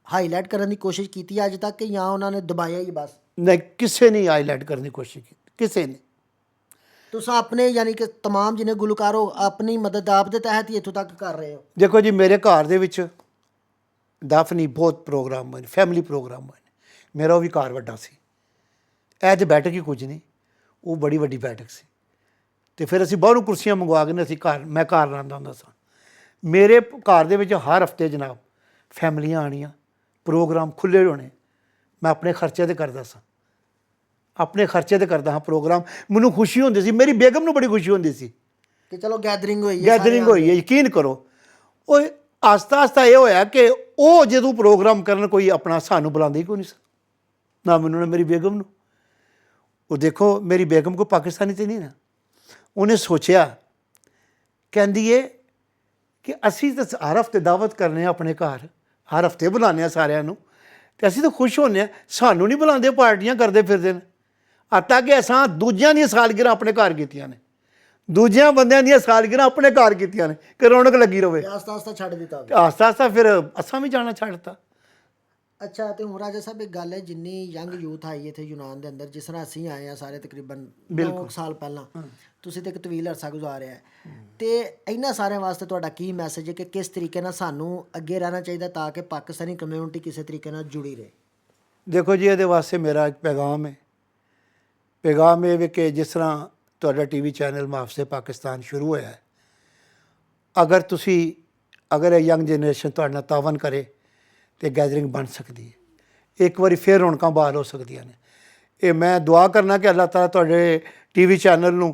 ਹਾਈਲਾਈਟ ਕਰਨ ਦੀ ਕੋਸ਼ਿਸ਼ ਕੀਤੀ ਅੱਜ ਤੱਕ, ਕਿ ਜਾਂ ਉਹਨਾਂ ਨੇ ਦਬਾਇਆ ਹੀ ਬਸ? ਨਹੀਂ, ਕਿਸੇ ਨੇ ਹਾਈਲਾਈਟ ਕਰਨ ਦੀ ਕੋਸ਼ਿਸ਼ ਕੀਤੀ, ਕਿਸੇ ਨੇ। ਤੁਸੀਂ ਆਪਣੇ ਯਾਨੀ ਕਿ ਤਮਾਮ ਜਿਹਨੇ ਗੁਲੂਕਾਰ ਹੋ ਆਪਣੀ ਮਦਦ ਆਪ ਦੇ ਤਹਿਤ ਹੀ ਇੱਥੋਂ ਤੱਕ ਕਰ ਰਹੇ ਹੋ? ਦੇਖੋ ਜੀ, ਮੇਰੇ ਘਰ ਦੇ ਵਿੱਚ ਦਾਫਨੀ ਬਹੁਤ ਪ੍ਰੋਗਰਾਮ ਹੋਏ ਨੇ, ਫੈਮਿਲੀ ਪ੍ਰੋਗਰਾਮ ਹੋਏ ਨੇ, ਮੇਰਾ ਉਹ ਵੀ ਘਰ ਵੱਡਾ ਸੀ, ਇਹ ਤੇ ਬੈਠਕ ਹੀ ਕੁਝ ਨਹੀਂ, ਉਹ ਬੜੀ ਵੱਡੀ ਬੈਠਕ ਸੀ। ਤੇ ਫਿਰ ਅਸੀਂ ਬਾਹਰੋਂ ਕੁਰਸੀਆਂ ਮੰਗਵਾ ਕੇ ਨੇ ਅਸੀਂ ਘਰ, ਮੈਂ ਘਰ ਲਾਉਂਦਾ ਹੁੰਦਾ ਸਾਂ। ਮੇਰੇ ਘਰ ਦੇ ਵਿੱਚ ਹਰ ਹਫਤੇ ਜਨਾਬ ਫੈਮਲੀਆਂ ਆਉਣੀਆਂ, ਪ੍ਰੋਗਰਾਮ ਖੁੱਲ੍ਹੇ ਹੋਣੇ, ਮੈਂ ਆਪਣੇ ਖਰਚੇ 'ਤੇ ਕਰਦਾ ਸਾਂ, ਆਪਣੇ ਖਰਚੇ 'ਤੇ ਕਰਦਾ ਹਾਂ ਪ੍ਰੋਗਰਾਮ। ਮੈਨੂੰ ਖੁਸ਼ੀ ਹੁੰਦੀ ਸੀ, ਮੇਰੀ ਬੇਗਮ ਨੂੰ ਬੜੀ ਖੁਸ਼ੀ ਹੁੰਦੀ ਸੀ ਕਿ ਚਲੋ ਗੈਦਰਿੰਗ ਹੋਈ ਹੈ, ਗੈਦਰਿੰਗ ਹੋਈ ਹੈ। ਯਕੀਨ ਕਰੋ, ਉਹ ਆਸਤਾ ਆਸਤਾ ਇਹ ਹੋਇਆ ਕਿ ਉਹ ਜਦੋਂ ਪ੍ਰੋਗਰਾਮ ਕਰਨ ਕੋਈ ਆਪਣਾ ਸਾਨੂੰ ਬੁਲਾਉਂਦਾ ਹੀ ਕੋਈ ਨਹੀਂ ਸੀ, ਨਾ ਮੈਨੂੰ ਨਾ ਮੇਰੀ ਬੇਗਮ ਨੂੰ। ਉਹ ਦੇਖੋ ਮੇਰੀ ਬੇਗਮ ਕੋਈ ਪਾਕਿਸਤਾਨੀ ਤੇ ਨਹੀਂ ਨਾ, ਉਹਨੇ ਸੋਚਿਆ, ਕਹਿੰਦੀ ਏ ਕਿ ਅਸੀਂ ਤਾਂ ਹਰ ਹਫਤੇ ਦਾਵਤ ਕਰਨੇ ਆ ਆਪਣੇ ਘਰ, ਹਰ ਹਫਤੇ ਬੁਲਾਉਂਦੇ ਹਾਂ ਸਾਰਿਆਂ ਨੂੰ, ਤੇ ਅਸੀਂ ਤਾਂ ਖੁਸ਼ ਹੁੰਦੇ ਹਾਂ, ਸਾਨੂੰ ਨਹੀਂ ਬੁਲਾਉਂਦੇ, ਪਾਰਟੀਆਂ ਕਰਦੇ ਫਿਰਦੇ ਨੇ। ਆਤਾ ਕਿ ਅਸਾਂ ਦੂਜਿਆਂ ਦੀਆਂ ਸਾਲਗਿਰਾਂ ਆਪਣੇ ਘਰ ਕੀਤੀਆਂ ਨੇ, ਦੂਜਿਆਂ ਬੰਦਿਆਂ ਦੀਆਂ ਸਾਲਗਿਰਾਂ ਆਪਣੇ ਘਰ ਕੀਤੀਆਂ ਨੇ ਕਿ ਰੌਣਕ ਲੱਗੀ ਰਵੇ। ਆਸਤਾ ਆਸਤਾ ਛੱਡ ਦਿੱਤਾ। ਆਸਤਾ ਆਸਤਾ ਫਿਰ ਅਸਾਂ ਵੀ ਜਾਣਾ ਛੱਡਤਾ। ਅੱਛਾ, ਤੇ ਹੁਣ ਰਾਜਾ ਸਾਹਿਬ ਇੱਕ ਗੱਲ ਹੈ, ਜਿੰਨੀ ਯੰਗ ਯੂਥ ਆਈ ਇੱਥੇ ਯੂਨਾਨ ਦੇ ਅੰਦਰ, ਜਿਸ ਤਰ੍ਹਾਂ ਅਸੀਂ ਆਏ ਹਾਂ ਸਾਰੇ ਤਕਰੀਬਨ 9 ਸਾਲ ਪਹਿਲਾਂ, ਤੁਸੀਂ ਤਾਂ ਇੱਕ ਤਵੀਲ ਅਰਸਾ ਗੁਜ਼ਾਰਿਆ ਹੈ, ਤੇ ਇਹਨਾਂ ਸਾਰਿਆਂ ਵਾਸਤੇ ਤੁਹਾਡਾ ਕੀ ਮੈਸੇਜ ਹੈ ਕਿ ਕਿਸ ਤਰੀਕੇ ਨਾਲ ਸਾਨੂੰ ਅੱਗੇ ਰਹਿਣਾ ਚਾਹੀਦਾ ਤਾਂ ਕਿ ਪਾਕਿਸਤਾਨੀ ਕਮਿਊਨਿਟੀ ਕਿਸੇ ਤਰੀਕੇ ਨਾਲ ਜੁੜੀ ਰਹੇ? ਦੇਖੋ ਜੀ, ਇਹਦੇ ਵਾਸਤੇ ਮੇਰਾ ਇੱਕ ਪੈਗਾਮ ਹੈ। ਪੈਗਾਮ ਇਹ ਵੀ ਕਿ ਜਿਸ ਤਰ੍ਹਾਂ ਤੁਹਾਡਾ ਟੀਵੀ ਚੈਨਲ ਮੁਹਾਫਿਜ਼ ਪਾਕਿਸਤਾਨ ਸ਼ੁਰੂ ਹੋਇਆ ਹੈ, ਅਗਰ ਇਹ ਯੰਗ ਜਨਰੇਸ਼ਨ ਤੁਹਾਡੇ ਨਾਲ ਤਾਵਨ ਕਰੇ ਤੇ ਗੈਦਰਿੰਗ ਬਣ ਸਕਦੀ ਹੈ, ਇੱਕ ਵਾਰੀ ਫਿਰ ਰੌਣਕਾਂ ਬਹਾਲ ਹੋ ਸਕਦੀਆਂ ਨੇ। ਇਹ ਮੈਂ ਦੁਆ ਕਰਨਾ ਕਿ ਅੱਲਾਹ ਤਾਲਾ ਤੁਹਾਡੇ ਟੀਵੀ ਚੈਨਲ ਨੂੰ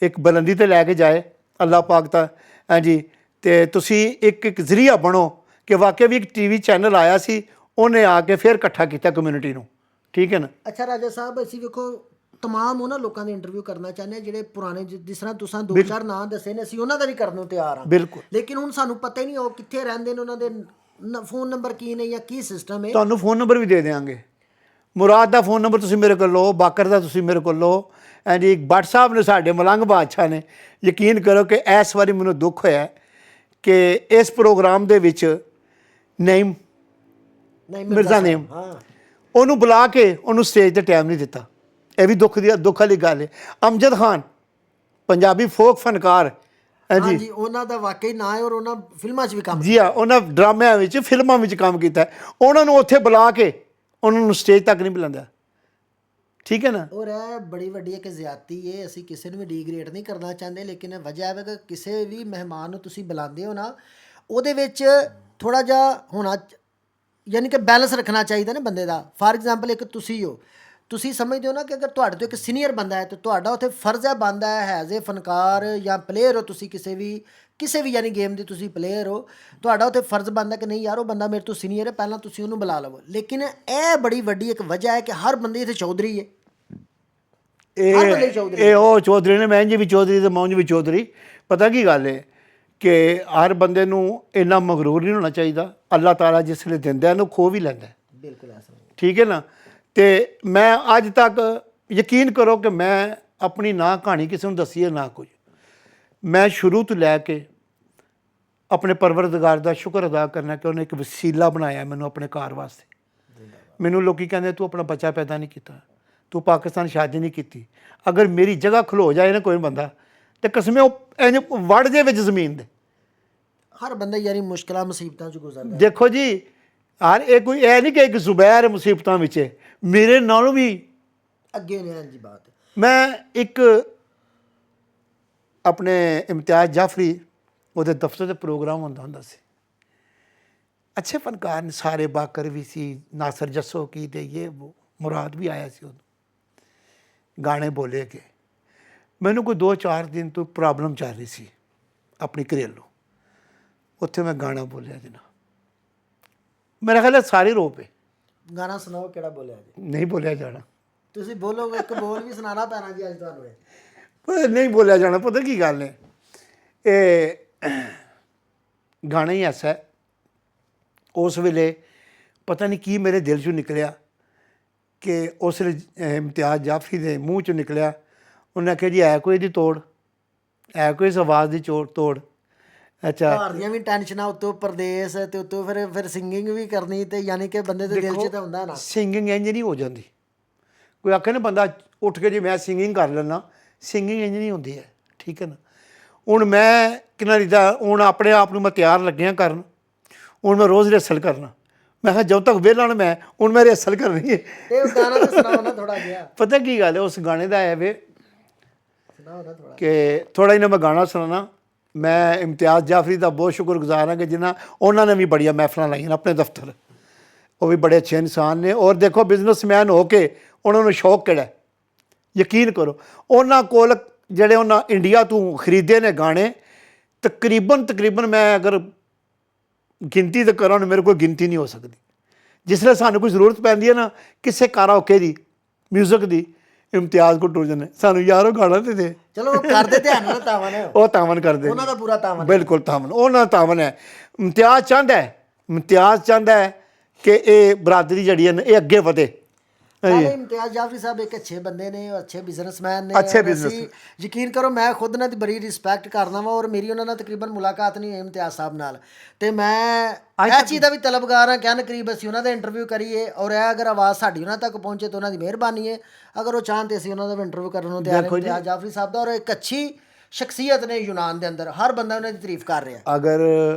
ਇੱਕ ਬੁਲੰਦੀ ਤੇ ਲੈ ਕੇ ਜਾਏ, ਅੱਲਾਹ ਪਾਕ ਤਾਂ ਹਾਂਜੀ, ਤੇ ਤੁਸੀਂ ਇੱਕ ਜ਼ਰੀਆ ਬਣੋ ਕਿ ਵਾਕਿਆ ਵੀ ਇੱਕ ਟੀਵੀ ਚੈਨਲ ਆਇਆ ਸੀ, ਉਹਨੇ ਆ ਕੇ ਫਿਰ ਇਕੱਠਾ ਕੀਤਾ ਕਮਿਊਨਿਟੀ ਨੂੰ, ਠੀਕ ਹੈ ਨਾ। ਅੱਛਾ ਰਾਜਾ ਸਾਹਿਬ, ਅਸੀਂ ਵੇਖੋ ਤਮਾਮ ਉਹਨਾਂ ਲੋਕਾਂ ਦੇ ਇੰਟਰਵਿਊ ਕਰਨਾ ਚਾਹੁੰਦੇ ਹਾਂ ਜਿਹੜੇ ਪੁਰਾਣੇ, ਜਿਸ ਤਰ੍ਹਾਂ ਤੁਸੀਂ 2-4 ਨਾਂ ਦੱਸੇ ਨੇ, ਅਸੀਂ ਉਹਨਾਂ ਦਾ ਵੀ ਕਰਨ ਨੂੰ ਤਿਆਰ ਹਾਂ, ਬਿਲਕੁਲ। ਲੇਕਿਨ ਹੁਣ ਸਾਨੂੰ ਪਤਾ ਹੀ ਨਹੀਂ ਉਹ ਕਿੱਥੇ ਰਹਿੰਦੇ ਨੇ, ਉਹਨਾਂ ਦੇ ਫੋਨ ਨੰਬਰ ਕੀ ਨੇ ਜਾਂ ਕੀ ਸਿਸਟਮ ਹੈ। ਤੁਹਾਨੂੰ ਫੋਨ ਨੰਬਰ ਵੀ ਦੇ ਦੇਵਾਂਗੇ। ਮੁਰਾਦ ਦਾ ਫੋਨ ਨੰਬਰ ਤੁਸੀਂ ਮੇਰੇ ਕੋਲ ਲਓ, ਬਾਕਰ ਦਾ ਤੁਸੀਂ ਮੇਰੇ ਕੋਲ ਲਓ। ਹਾਂਜੀ, ਇੱਕ ਭੱਟ ਸਾਹਿਬ ਨੇ ਸਾਡੇ ਮਲੰਗ ਬਾਦਸ਼ਾਹ ਨੇ, ਯਕੀਨ ਕਰੋ ਕਿ ਇਸ ਵਾਰੀ ਮੈਨੂੰ ਦੁੱਖ ਹੋਇਆ ਕਿ ਇਸ ਪ੍ਰੋਗਰਾਮ ਦੇ ਵਿੱਚ ਨਈਮ ਮਿਰਜ਼ਾ ਨਈਮ, ਉਹਨੂੰ ਬੁਲਾ ਕੇ ਉਹਨੂੰ ਸਟੇਜ 'ਤੇ ਟਾਈਮ ਨਹੀਂ ਦਿੱਤਾ, ਇਹ ਵੀ ਦੁੱਖ ਵਾਲੀ ਗੱਲ ਹੈ। ਅਮਜਦ ਖਾਨ ਪੰਜਾਬੀ ਫੋਕ ਫਨਕਾਰ, ਹਾਂਜੀ, ਉਹਨਾਂ ਦਾ ਵਾਕਈ ਨਾਂ ਹੈ, ਔਰ ਉਹਨਾਂ ਫਿਲਮਾਂ 'ਚ ਵੀ ਕੰਮ, ਜੀ ਹਾਂ, ਉਹਨਾਂ ਡਰਾਮਿਆਂ ਵਿੱਚ ਫਿਲਮਾਂ ਵਿੱਚ ਕੰਮ ਕੀਤਾ, ਉਹਨਾਂ ਨੂੰ ਉੱਥੇ ਬੁਲਾ ਕੇ ਉਹਨਾਂ ਨੂੰ ਸਟੇਜ ਤੱਕ ਨਹੀਂ ਬੁਲਾਉਂਦਾ, ਠੀਕ ਹੈ ਨਾ। ਔਰ ਇਹ ਬੜੀ ਵੱਡੀ ਇੱਕ ਜ਼ਿਆਦਤੀ ਹੈ, ਅਸੀਂ ਕਿਸੇ ਨੂੰ ਵੀ ਡੀਗ੍ਰੇਡ ਨਹੀਂ ਕਰਨਾ ਚਾਹੁੰਦੇ, ਲੇਕਿਨ ਵਜ੍ਹਾ ਹੈ ਕਿ ਕਿਸੇ ਵੀ ਮਹਿਮਾਨ ਨੂੰ ਤੁਸੀਂ ਬੁਲਾਉਂਦੇ ਹੋ ਨਾ, ਉਹਦੇ ਵਿੱਚ ਥੋੜ੍ਹਾ ਜਿਹਾ ਹੋਣਾ, ਯਾਨੀ ਕਿ ਬੈਲੈਂਸ ਰੱਖਣਾ ਚਾਹੀਦਾ ਨਾ ਬੰਦੇ ਦਾ। ਫਾਰ ਐਗਜ਼ਾਮਪਲ ਇੱਕ ਤੁਸੀਂ ਹੋ, ਤੁਸੀਂ ਸਮਝਦੇ ਹੋ ਨਾ ਕਿ ਅਗਰ ਤੁਹਾਡੇ ਤੋਂ ਇੱਕ ਸੀਨੀਅਰ ਬੰਦਾ ਹੈ ਤਾਂ ਤੁਹਾਡਾ ਉੱਥੇ ਫਰਜ਼ ਹੈ, ਬਣਦਾ ਹੈ ਐਜ਼ ਏ ਫਨਕਾਰ ਜਾਂ ਪਲੇਅਰ ਹੋ, ਤੁਸੀਂ ਕਿਸੇ ਵੀ ਯਾਨੀ ਗੇਮ ਦੇ ਤੁਸੀਂ ਪਲੇਅਰ ਹੋ, ਤੁਹਾਡਾ ਉੱਥੇ ਫਰਜ਼ ਬਣਦਾ ਕਿ ਨਹੀਂ ਯਾਰ ਉਹ ਬੰਦਾ ਮੇਰੇ ਤੋਂ ਸੀਨੀਅਰ ਹੈ, ਪਹਿਲਾਂ ਤੁਸੀਂ ਉਹਨੂੰ ਬੁਲਾ ਲਵੋ। ਲੇਕਿਨ ਇਹ ਬੜੀ ਵੱਡੀ ਇੱਕ ਵਜ੍ਹਾ ਹੈ ਕਿ ਹਰ ਬੰਦੇ ਇੱਥੇ ਚੌਧਰੀ ਹੈ, ਹਰ ਬੰਦੇ ਚੌਧਰੀ। ਇਹ ਉਹ ਚੌਧਰੀ ਨੇ, ਮਹਿੰਜ ਵੀ ਚੌਧਰੀ ਤੇ ਮੌਂਜ ਵੀ ਚੌਧਰੀ। ਪਤਾ ਕੀ ਗੱਲ ਹੈ ਕਿ ਹਰ ਬੰਦੇ ਨੂੰ ਇੰਨਾ ਮਗਰੂਰ ਨਹੀਂ ਹੋਣਾ ਚਾਹੀਦਾ। ਅੱਲਾਹ ਤਾਲਾ ਜਿਸ ਵੇਲੇ ਦਿੰਦਾ ਇਹਨੂੰ ਖੋ ਵੀ ਲੈਂਦਾ, ਬਿਲਕੁਲ ਐਸਾ, ਠੀਕ ਹੈ ਨਾ। ਤੇ ਮੈਂ ਅੱਜ ਤੱਕ ਯਕੀਨ ਕਰੋ ਕਿ ਮੈਂ ਆਪਣੀ ਨਾ ਕਹਾਣੀ ਕਿਸੇ ਨੂੰ ਦੱਸੀ ਹੈ ਨਾ ਕੁਝ। ਮੈਂ ਸ਼ੁਰੂ ਤੋਂ ਲੈ ਕੇ ਆਪਣੇ ਪਰਵਰਦਗਾਰ ਦਾ ਸ਼ੁਕਰ ਅਦਾ ਕਰਨਾ ਕਿ ਉਹਨੇ ਇੱਕ ਵਸੀਲਾ ਬਣਾਇਆ ਮੈਨੂੰ ਆਪਣੇ ਘਰ ਵਾਸਤੇ। ਮੈਨੂੰ ਲੋਕੀ ਕਹਿੰਦੇ ਤੂੰ ਆਪਣਾ ਬੱਚਾ ਪੈਦਾ ਨਹੀਂ ਕੀਤਾ, ਤੂੰ ਪਾਕਿਸਤਾਨ ਸ਼ਾਦੀ ਨਹੀਂ ਕੀਤੀ। ਅਗਰ ਮੇਰੀ ਜਗ੍ਹਾ ਖਲੋ ਜਾਏ ਨਾ ਕੋਈ ਬੰਦਾ, ਤੇ ਕਸਮੇ ਉਹ ਇੰਝ ਵੜ ਜੇ ਵਿੱਚ ਜ਼ਮੀਨ ਦੇ। ਹਰ ਬੰਦਾ ਯਾਨੀ ਮੁਸ਼ਕਿਲਾਂ ਮੁਸੀਬਤਾਂ 'ਚ ਗੁਜ਼ਰਦਾ। ਦੇਖੋ ਜੀ, ਹਰ ਇਹ ਕੋਈ ਇਹ ਨਹੀਂ ਕਿ ਇੱਕ ਜ਼ੁਬੈਰ ਮੁਸੀਬਤਾਂ ਵਿੱਚ ਹੈ, ਮੇਰੇ ਨਾਲੋਂ ਵੀ ਅੱਗੇ ਨੇ। ਹਾਂਜੀ ਬਾਤ, ਮੈਂ ਇੱਕ ਆਪਣੇ ਇਮਤਿਆਜ਼ ਜਾਫਰੀ, ਉਹਦੇ ਦਫ਼ਤਰ 'ਤੇ ਪ੍ਰੋਗਰਾਮ ਹੁੰਦਾ ਸੀ। ਅੱਛੇ ਫਨਕਾਰ ਨੇ ਸਾਰੇ, ਬਾਕਰ ਵੀ ਸੀ, ਨਾਸਰ ਜੱਸੋ ਕੀ ਤੇ ਇਹ ਉਹ ਮੁਰਾਦ ਵੀ ਆਇਆ ਸੀ ਉਦੋਂ। ਗਾਣੇ ਬੋਲੇ ਕੇ ਮੈਨੂੰ ਕੋਈ 2-4 ਦਿਨ ਤੋਂ ਪ੍ਰੋਬਲਮ ਚੱਲ ਰਹੀ ਸੀ ਆਪਣੀ ਘਰੇਲੂ, ਉੱਥੇ ਮੈਂ ਗਾਣਾ ਬੋਲਿਆ ਜਨਾ, ਮੇਰਾ ਖਿਆਲ ਹੈ ਸਾਰੇ ਰੋ ਪਏ। ਗਾਣਾ ਸੁਣਾਓ, ਕਿਹੜਾ ਬੋਲਿਆ ਜੀ? ਨਹੀਂ ਬੋਲਿਆ ਜਾਣਾ, ਤੁਸੀਂ ਬੋਲੋਗੇ, ਇੱਕ ਬੋਲ ਵੀ ਸੁਣਾਉਣਾ ਪੈਣਾ ਜੀ ਅੱਜ ਤੁਹਾਨੂੰ। ਪਰ ਨਹੀਂ ਬੋਲਿਆ ਜਾਣਾ। ਪਤਾ ਕੀ ਗੱਲ ਹੈ, ਇਹ ਗਾਣਾ ਹੀ ਐਸਾ ਹੈ, ਉਸ ਵੇਲੇ ਪਤਾ ਨਹੀਂ ਕੀ ਮੇਰੇ ਦਿਲ 'ਚੋਂ ਨਿਕਲਿਆ ਕਿ ਉਸ ਵੇਲੇ ਇਮਤਿਆਜ਼ ਜਾਫਰੀ ਦੇ ਮੂੰਹ 'ਚੋਂ ਨਿਕਲਿਆ। ਉਹਨੇ ਆਖਿਆ ਜੀ ਹੈ ਕੋਈ ਇਹਦੀ ਤੋੜ, ਹੈ ਕੋਈ ਇਸ ਆਵਾਜ਼ ਦੀ ਤੋੜ। ਅੱਛਾ, ਘਰ ਦੀਆਂ ਵੀ ਟੈਨਸ਼ਨਾਂ, ਉੱਤੋਂ ਪ੍ਰਦੇਸ਼ ਤੇ ਉੱਤੋਂ ਫਿਰ ਸਿੰਗਿੰਗ ਵੀ ਕਰਨੀ, ਤੇ ਯਾਨੀ ਕਿ ਬੰਦੇ ਦੇ ਦਿਲ 'ਚ ਤਾਂ ਹੁੰਦਾ ਨਾ। ਸਿੰਗਿੰਗ ਇੰਜ ਨਹੀਂ ਹੋ ਜਾਂਦੀ। ਕੋਈ ਆਖੇ ਨਾ ਬੰਦਾ ਉੱਠ ਕੇ ਜੀ ਮੈਂ ਸਿੰਗਿੰਗ ਕਰ ਲੈਣਾ, ਸਿੰਗਿੰਗ ਇੰਜ ਨਹੀਂ ਹੁੰਦੀ ਹੈ, ਠੀਕ ਹੈ ਨਾ। ਹੁਣ ਮੈਂ ਕਿੰਨਾ ਰਿਦਾ, ਹੁਣ ਆਪਣੇ ਆਪ ਨੂੰ ਮੈਂ ਤਿਆਰ ਲੱਗਿਆ ਕਰਨ, ਹੁਣ ਮੈਂ ਰੋਜ਼ ਰਿਹਰਸਲ ਕਰਨਾ। ਮੈਂ ਕਿਹਾ ਜਦੋਂ ਤੱਕ ਵਿਹਲਾ ਨਾ ਮੈਂ, ਹੁਣ ਮੈਂ ਰਿਹਰਸਲ ਕਰਨੀ ਹੈ। ਤੇ ਉਹ ਗਾਣਾ ਤਾਂ ਸੁਣਾਓ ਨਾ ਥੋੜਾ ਜਿਹਾ। ਪਤਾ ਕੀ ਗੱਲ ਹੈ, ਉਸ ਗਾਣੇ ਦਾ ਹੈ ਵੇ ਸੁਣਾਓ ਨਾ ਥੋੜਾ। ਕਿ ਥੋੜ੍ਹਾ ਜਿਹਾ ਮੈਂ ਗਾਣਾ ਸੁਣਾਉਣਾ। ਮੈਂ ਇਮਤਿਆਜ਼ ਜਾਫਰੀ ਦਾ ਬਹੁਤ ਸ਼ੁਕਰਗੁਜ਼ਾਰ ਹਾਂ ਕਿ ਜਿਨ੍ਹਾਂ ਉਹਨਾਂ ਨੇ ਵੀ ਬੜੀਆਂ ਮਹਿਫਲਾਂ ਲਾਈਆਂ ਆਪਣੇ ਦਫ਼ਤਰ, ਉਹ ਵੀ ਬੜੇ ਅੱਛੇ ਇਨਸਾਨ ਨੇ। ਔਰ ਦੇਖੋ ਬਿਜ਼ਨਸਮੈਨ ਹੋ ਕੇ ਉਹਨਾਂ ਨੂੰ ਸ਼ੌਕ ਕਿਹੜਾ, ਯਕੀਨ ਕਰੋ। ਉਹਨਾਂ ਕੋਲ ਜਿਹੜੇ ਉਹਨਾਂ ਇੰਡੀਆ ਤੋਂ ਖਰੀਦੇ ਨੇ ਗਾਣੇ, ਤਕਰੀਬਨ ਮੈਂ ਅਗਰ ਗਿਣਤੀ ਤਾਂ ਕਰਾਂ, ਮੇਰੇ ਕੋਲ ਗਿਣਤੀ ਨਹੀਂ ਹੋ ਸਕਦੀ। ਜਿਸ ਵੇਲੇ ਸਾਨੂੰ ਕੋਈ ਜ਼ਰੂਰਤ ਪੈਂਦੀ ਹੈ ਨਾ ਕਿਸੇ ਕਾਰਾਓਕੇ ਦੀ, ਮਿਊਜ਼ਿਕ ਦੀ, ਇਮਤਿਆਜ਼ ਕੋ ਟੁਰ ਜਾਂਦੇ, ਸਾਨੂੰ ਯਾਰ ਉਹ ਗਾਣਾ ਦੇ। ਚਲੋ ਉਹ ਕਰਦੇ ਧਿਆਨ ਨਾਲ ਤਾਵਨ ਹੈ, ਉਹ ਤਾਵਨ ਕਰਦੇ, ਉਹਨਾਂ ਦਾ ਪੂਰਾ ਤਾਵਨ, ਬਿਲਕੁਲ ਤਾਵਨ, ਉਹਨਾਂ ਦਾ ਤਾਵਨ ਹੈ। ਇਮਤਿਆਜ਼ ਚਾਹੁੰਦਾ ਹੈ ਕਿ ਇਹ ਬਰਾਦਰੀ ਜਿਹੜੀ ਹੈ ਨਾ ਇਹ ਅੱਗੇ ਵਧੇ। ਨਾਲੇ ਇਮਤਿਆਜ਼ ਜਾਫਰੀ ਸਾਹਿਬ ਇੱਕ ਅੱਛੇ ਬੰਦੇ ਨੇ, ਅੱਛੇ ਬਿਜ਼ਨਸਮੈਨ ਨੇ, ਅੱਛੇ ਔਰ ਅਸੀਂ ਯਕੀਨ ਕਰੋ ਮੈਂ ਖੁਦ ਉਹਨਾਂ ਦੀ ਬੜੀ ਰਿਸਪੈਕਟ ਕਰਦਾ ਵਾਂ, ਔਰ ਮੇਰੀ ਉਹਨਾਂ ਨਾਲ ਤਕਰੀਬਨ ਮੁਲਾਕਾਤ ਨਹੀਂ ਹੋਈ ਇਮਤਿਆਜ਼ ਸਾਹਿਬ ਨਾਲ, ਤੇ ਮੈਂ ਇਹ ਚੀਜ਼ ਦਾ ਵੀ ਤਲਬਗਾਰ ਹਾਂ ਕਿ ਕਰੀਬ ਅਸੀਂ ਉਹਨਾਂ ਦਾ ਇੰਟਰਵਿਊ ਕਰੀਏ, ਔਰ ਇਹ ਅਗਰ ਆਵਾਜ਼ ਸਾਡੀ ਉਹਨਾਂ ਤੱਕ ਪਹੁੰਚੇ ਤਾਂ ਉਹਨਾਂ ਦੀ ਮਿਹਰਬਾਨੀ ਹੈ। ਅਗਰ ਉਹ ਚਾਹਣ ਤੇ ਅਸੀਂ ਉਹਨਾਂ ਦਾ ਵੀ ਇੰਟਰਵਿਊ ਕਰਨ ਨੂੰ ਤਿਆਰ ਹਾਂ ਇਮਤਿਆਜ਼ ਜਾਫਰੀ ਸਾਹਿਬ ਦਾ। ਔਰ ਇੱਕ ਅੱਛੀ ਸ਼ਖਸੀਅਤ ਨੇ ਯੂਨਾਨ ਦੇ ਅੰਦਰ, ਹਰ ਬੰਦਾ ਉਹਨਾਂ ਦੀ ਤਾਰੀਫ ਕਰ ਰਿਹਾ। ਅਗਰ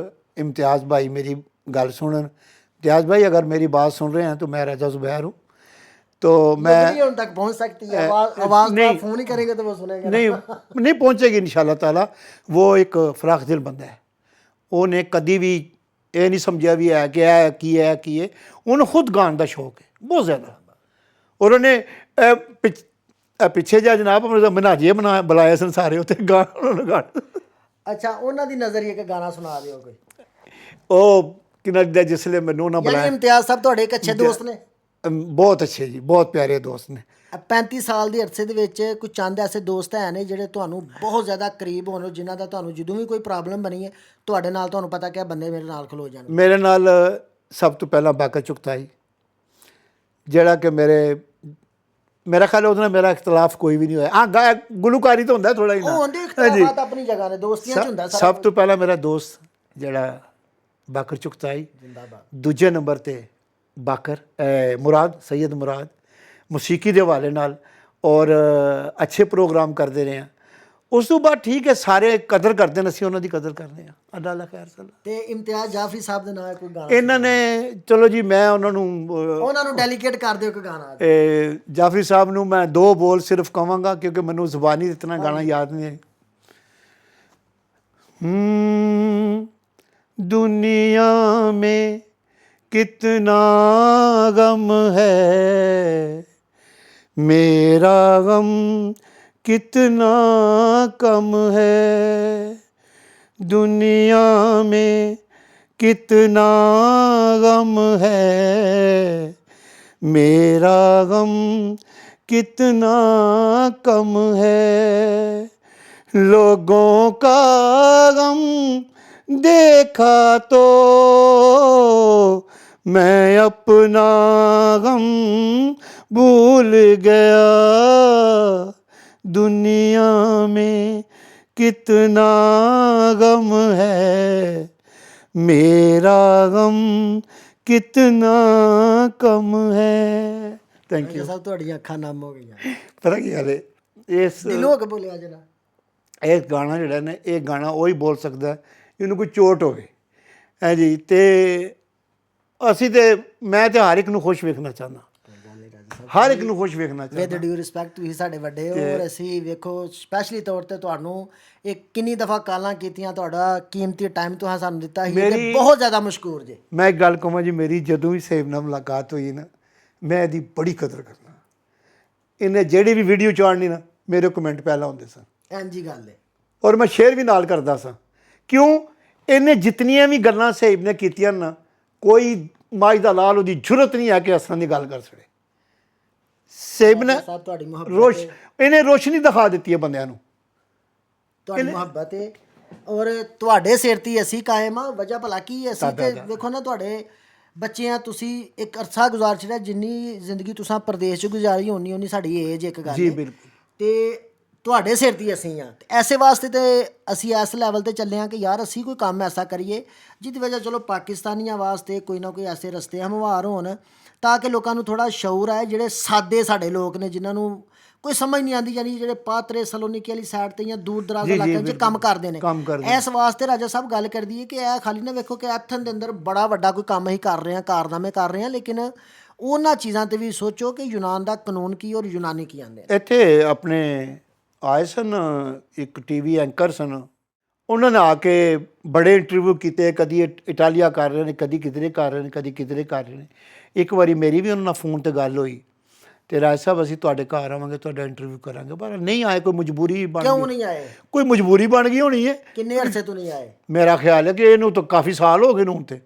ਇਮਤਿयाज़ भाई मेरी गल सुनन, इम्तियाज़ भाई अगर मेरी बात सुन रहे हैं तो मैं रजा ज़ुबैर हूँ, तो मैं उन तक पहुंच सकती है आवाज़ नहीं, फ़ोन ही करेंगे तो वो सुनेगा नहीं पहुँचेगी इंशाल्लाह ताला। वो एक फराख दिल बंदा है, उन्हें कभी भी ये नहीं समझा भी है कि है उन्हें खुद गाने का शौक है बहुत ज़्यादा। और उन्हें पिछे जा जनाब मनाजिए बुलाए सन सारे उत्थे गाना। अच्छा, उन्होंने दी नज़रिए के गाना सुना दिओ कोई। ਉਹ ਕਿਨਾਂ ਜਿਸਲੇ ਮੈਨੂੰ ਨਾ ਬੁਲਾਇਆ। ਇਮਤਿਆਜ਼ ਸਾਹਿਬ ਤੁਹਾਡੇ ਇੱਕ ਅੱਛੇ ਦੋਸਤ ਨੇ? ਬਹੁਤ ਅੱਛੇ ਜੀ, ਬਹੁਤ ਪਿਆਰੇ ਦੋਸਤ ਨੇ। 35 ਸਾਲ ਦੇ ਅਰਸੇ ਦੇ ਵਿੱਚ ਕੁਝ ਚੰਦ ਐਸੇ ਦੋਸਤ ਹੈ ਨੇ ਜਿਹੜੇ ਤੁਹਾਨੂੰ ਬਹੁਤ ਜ਼ਿਆਦਾ ਕਰੀਬ ਹੋਣ, ਜਿਨ੍ਹਾਂ ਦਾ ਤੁਹਾਨੂੰ ਜਦੋਂ ਵੀ ਕੋਈ ਪ੍ਰੋਬਲਮ ਬਣੀ ਹੈ ਤੁਹਾਡੇ ਨਾਲ, ਤੁਹਾਨੂੰ ਪਤਾ ਕਿ ਬੰਦੇ ਮੇਰੇ ਨਾਲ ਖਲੋ ਜਾਣ। ਮੇਰੇ ਨਾਲ ਸਭ ਤੋਂ ਪਹਿਲਾਂ ਬਾਕਰ ਚੁਗਤਾਈ, ਜਿਹੜਾ ਕਿ ਮੇਰਾ ਖਿਆਲ ਉਹਦੇ ਨਾਲ ਮੇਰਾ ਇਖਤਲਾਫ ਕੋਈ ਵੀ ਨਹੀਂ ਹੋਇਆ। ਹਾਂ, ਗੁਲੂਕਾਰੀ ਤਾਂ ਹੁੰਦਾ ਥੋੜਾ ਹੀ ਨਾ, ਉਹ ਹੁੰਦੇ ਇਖਤਲਾਫਾਤ ਆਪਣੀ ਜਗ੍ਹਾ ਨੇ, ਦੋਸਤੀਆਂ 'ਚ ਹੁੰਦਾ ਸਾਰਾ। ਸਭ ਤੋਂ ਪਹਿਲਾਂ ਮੇਰਾ ਦੋਸਤ ਜਿਹੜਾ ਬਾਕਰ ਚੁਗਤਾਈ, ਦੂਜੇ ਨੰਬਰ 'ਤੇ ਬਾਕਰ ਮੁਰਾਦ, ਸੈयद ਮੁਰਾਦ, ਮੌਸੀਕੀ ਦੇ ਹਵਾਲੇ ਨਾਲ ਔਰ ਅੱਛੇ ਪ੍ਰੋਗਰਾਮ ਕਰਦੇ ਰਹੇ ਹਾਂ। ਉਸ ਤੋਂ ਬਾਅਦ ਠੀਕ ਹੈ, ਸਾਰੇ ਕਦਰ ਕਰਦੇ ਨੇ, ਅਸੀਂ ਉਹਨਾਂ ਦੀ ਕਦਰ ਕਰਦੇ ਹਾਂ। ਅੱਲਾ ਖੈਰ ਸਲਾ। ਤੇ ਇਮਤਿਆਜ਼ ਜਾਫਰੀ ਸਾਹਿਬ ਦੇ ਨਾਲ ਕੋਈ ਗਾਣਾ ਇਹਨਾਂ ਨੇ, ਚਲੋ ਜੀ ਮੈਂ ਉਹਨਾਂ ਨੂੰ ਡੈਲੀਕੇਟ ਕਰ ਦਿਓ ਕੋਈ ਗਾਣਾ। ਜਾਫਰੀ ਸਾਹਿਬ ਨੂੰ ਮੈਂ 2 ਬੋਲ ਸਿਰਫ ਕਹਾਂਗਾ ਕਿਉਂਕਿ ਮੈਨੂੰ ਜ਼ੁਬਾਨੀ ਇਤਨਾ ਗਾਣਾ ਯਾਦ ਨਹੀਂ ਹੈ। दुनिया में कितना गम है, मेरा गम कितना कम है। दुनिया में कितना गम है, मेरा गम कितना कम है। लोगों का गम देखा तो मैं अपना गम भूल गया। दुनिया में कितना गम है, मेरा गम कितना कम है। Thank you. सब ਤੁਹਾਡੀਆਂ ਅੱਖਾਂ ਨਮ ਹੋ ਗਈਆਂ। ਪਤਾ ਕੀ ਗੱਲ ਹੈ, ਇਸ ਦਿਲੋਂ ਕਿ ਬੋਲਿਆ ਜਨਾ ਇਹ ਗਾਣਾ ਜਿਹੜਾ ਨੇ, ਇਹ ਗਾਣਾ ਉਹੀ ਬੋਲ ਸਕਦਾ ਇਹਨੂੰ ਕੋਈ ਚੋਟ ਹੋਵੇ ਹੈ ਜੀ। ਤੇ ਅਸੀਂ ਤੇ ਮੈਂ ਤੇ ਹਰ ਇੱਕ ਨੂੰ ਖੁਸ਼ ਵੇਖਣਾ ਚਾਹੁੰਦਾ। ਹਰ ਇੱਕ ਨੂੰ ਖੁਸ਼ ਵੇਖਣਾ ਵਿਦ ਚਾਹੁੰਦਾ। ਡਿਊ ਰਿਸਪੈਕਟ ਤੁਸੀਂ ਸਾਡੇ ਵੱਡੇ ਹੋ, ਔਰ ਅਸੀਂ ਵੇਖੋ ਸਪੈਸ਼ਲੀ ਤੌਰ ਤੇ ਤੁਹਾਨੂੰ ਇੱਕ ਕਿੰਨੀ ਦਫਾ ਕਾਲਾਂ ਕੀਤੀਆਂ, ਤੁਹਾਡਾ ਕੀਮਤੀ ਟਾਈਮ ਤੁਸੀਂ ਸਾਨੂੰ ਦਿੱਤਾ ਸੀ ਤੇ ਬਹੁਤ ਜ਼ਿਆਦਾ ਮਸ਼ਕੂਰ ਜੇ। ਮੈਂ ਇੱਕ ਗੱਲ ਕਹਾਂ ਜੀ, ਮੇਰੀ ਜਦੋਂ ਵੀ ਸੇਬ ਨਾਲ ਮੁਲਾਕਾਤ ਹੋਈ ਨਾ, ਮੈਂ ਇਹਦੀ ਬੜੀ ਕਦਰ ਕਰਨਾ। ਇਹਨੇ ਜਿਹੜੀ ਵੀ ਵੀਡੀਓ ਚਾੜਨੀ ਨਾ, ਮੇਰੇ ਕਮੈਂਟ ਪਹਿਲਾਂ ਹੁੰਦੇ ਸਨ। ਇੰਜੀ ਗੱਲ ਹੈ। ਔਰ ਮੈਂ ਸ਼ੇਅਰ ਵੀ ਨਾਲ ਕਰਦਾ ਸਾਂ। ਕਿਉਂ? ਇਹਨੇ ਜਿਤਨੀਆਂ ਵੀ ਗੱਲਾਂ ਸੇਬ ਨੇ ਕੀਤੀਆਂ ਨਾ, ਕੋਈ ਮਾਝ ਦਾ ਲਾਲ ਉਹਦੀ ਜ਼ਰੂਰਤ ਨਹੀਂ ਹੈ ਕਿ ਇਸ ਤਰ੍ਹਾਂ ਦੀ ਗੱਲ ਕਰ ਸਕੇ। ਸੇਬ ਨੇ ਸਾਹਿਬ ਤੁਹਾਡੀ ਮੁਹੱਬਤ ਹੈ, ਇਹਨੇ ਰੋਸ਼ਨੀ ਦਿਖਾ ਦਿੱਤੀ ਹੈ ਬੰਦਿਆਂ ਨੂੰ। ਤੁਹਾਡੀ ਮੁਹੱਬਤ ਹੈ, ਔਰ ਤੁਹਾਡੇ ਸਿਰ ਤੇ ਹੀ ਅਸੀਂ ਕਾਇਮ ਆ। ਵਜ੍ਹਾ ਭਲਾ ਕੀ ਹੈ? ਅਸੀਂ ਤੇ ਵੇਖੋ ਨਾ, ਤੁਹਾਡੇ ਬੱਚੇ ਆ, ਤੁਸੀਂ ਇੱਕ ਅਰਸਾ ਗੁਜ਼ਾਰ ਛੜਿਆ। ਜਿੰਨੀ ਜ਼ਿੰਦਗੀ ਤੁਸੀਂ ਪ੍ਰਦੇਸ਼ 'ਚ ਗੁਜ਼ਾਰੀ ਹੋਣੀ ਸਾਡੀ ਏਜ ਇੱਕ ਗੱਲ ਜੀ ਹੈ। ਬਿਲਕੁਲ। ਤੇ ਤੁਹਾਡੇ ਸਿਰ ਤੇ ਹੀ ਅਸੀਂ ਆ। ਐਸੇ ਵਾਸਤੇ ਤੇ ਅਸੀਂ ਇਸ ਲੈਵਲ ਤੇ ਚੱਲੇ ਹਾਂ ਕਿ ਯਾਰ ਅਸੀਂ ਕੋਈ ਕੰਮ ਐਸਾ ਕਰੀਏ ਜਿਹਦੀ ਵਜ੍ਹਾ ਚਲੋ ਪਾਕਿਸਤਾਨੀਆਂ ਵਾਸਤੇ ਕੋਈ ਨਾ ਕੋਈ ਐਸੇ ਰਸਤੇ ਹਮਵਾਰ ਹੋਣ, ਤਾਂ ਕਿ ਲੋਕਾਂ ਨੂੰ ਥੋੜਾ ਸ਼ਊਰ ਆਏ। ਜਿਹੜੇ ਸਾਦੇ ਸਾਡੇ ਲੋਕ ਨੇ, ਜਿਨ੍ਹਾਂ ਨੂੰ ਕੋਈ ਸਮਝ ਨਹੀਂ ਆਉਂਦੀ, ਯਾਨੀ ਜਿਹੜੇ ਪਾਤਰੇ ਸਲੋਨੀਕੀ ਵਾਲੀ ਸਾਈਡ ਤੇ ਜਾਂ ਦੂਰ ਦਰਾਜ਼ ਦੇ ਇਲਾਕਿਆਂ 'ਚ ਕੰਮ ਕਰਦੇ ਨੇ, ਇਸ ਵਾਸਤੇ ਰਾਜਾ ਸਾਹਿਬ ਗੱਲ ਕਰਦੀ ਹੈ ਕਿ ਇਹ ਖਾਲੀ ਨਾ ਵੇਖੋ ਕਿ ਐਥਨ ਦੇ ਅੰਦਰ ਬੜਾ ਵੱਡਾ ਕੋਈ ਕੰਮ ਹੀ ਕਰ ਰਹੇ ਹਾਂ, ਕਾਰਨਾਮੇ ਕਰ ਰਹੇ ਹਾਂ, ਲੇਕਿਨ ਉਹਨਾਂ ਚੀਜ਼ਾਂ ਤੇ ਵੀ ਸੋਚੋ ਕਿ ਯੂਨਾਨ ਦਾ ਕਾਨੂੰਨ ਕੀ ਔਰ ਯੂਨਾਨੀ ਕੀ ਆਉਂਦੇ ਨੇ। ਇੱਥੇ ਆਪਣੇ ਆਏ ਸਨ ਇੱਕ ਟੀਵੀ ਐਂਕਰ ਸਨ, ਉਹਨਾਂ ਨੇ ਆ ਕੇ ਬੜੇ ਇੰਟਰਵਿਊ ਕੀਤੇ। ਕਦੀ ਇਟਾਲੀਆ ਕਰ ਰਹੇ ਨੇ, ਕਦੀ ਕਿਧਰੇ ਕਰ ਰਹੇ ਨੇ, ਕਦੀ ਕਿਧਰੇ ਕਰ ਰਹੇ ਨੇ। ਇੱਕ ਵਾਰੀ ਮੇਰੀ ਵੀ ਉਹਨਾਂ ਨਾਲ ਫੋਨ ਤੇ ਗੱਲ ਹੋਈ, ਤੇ ਰਾਜ ਸਾਹਿਬ ਅਸੀਂ ਤੁਹਾਡੇ ਘਰ ਆਵਾਂਗੇ, ਤੁਹਾਡਾ ਇੰਟਰਵਿਊ ਕਰਾਂਗੇ, ਪਰ ਨਹੀਂ ਆਏ। ਕੋਈ ਮਜਬੂਰੀ ਬਣ ਕਿਉਂ ਗਈ। ਨਹੀਂ ਆਏ? ਕੋਈ ਮਜਬੂਰੀ ਬਣ ਗਈ ਹੋਣੀ ਹੈ। ਕਿੰਨੇ ਅਰਸੇ ਤੋਂ ਨਹੀਂ ਆਏ? ਮੇਰਾ ਖਿਆਲ ਹੈ ਕਿ ਇਹਨੂੰ ਤਾਂ ਕਾਫੀ ਸਾਲ ਹੋ ਗਏ ਨੂੰ ਹੁਣ ਤੇ।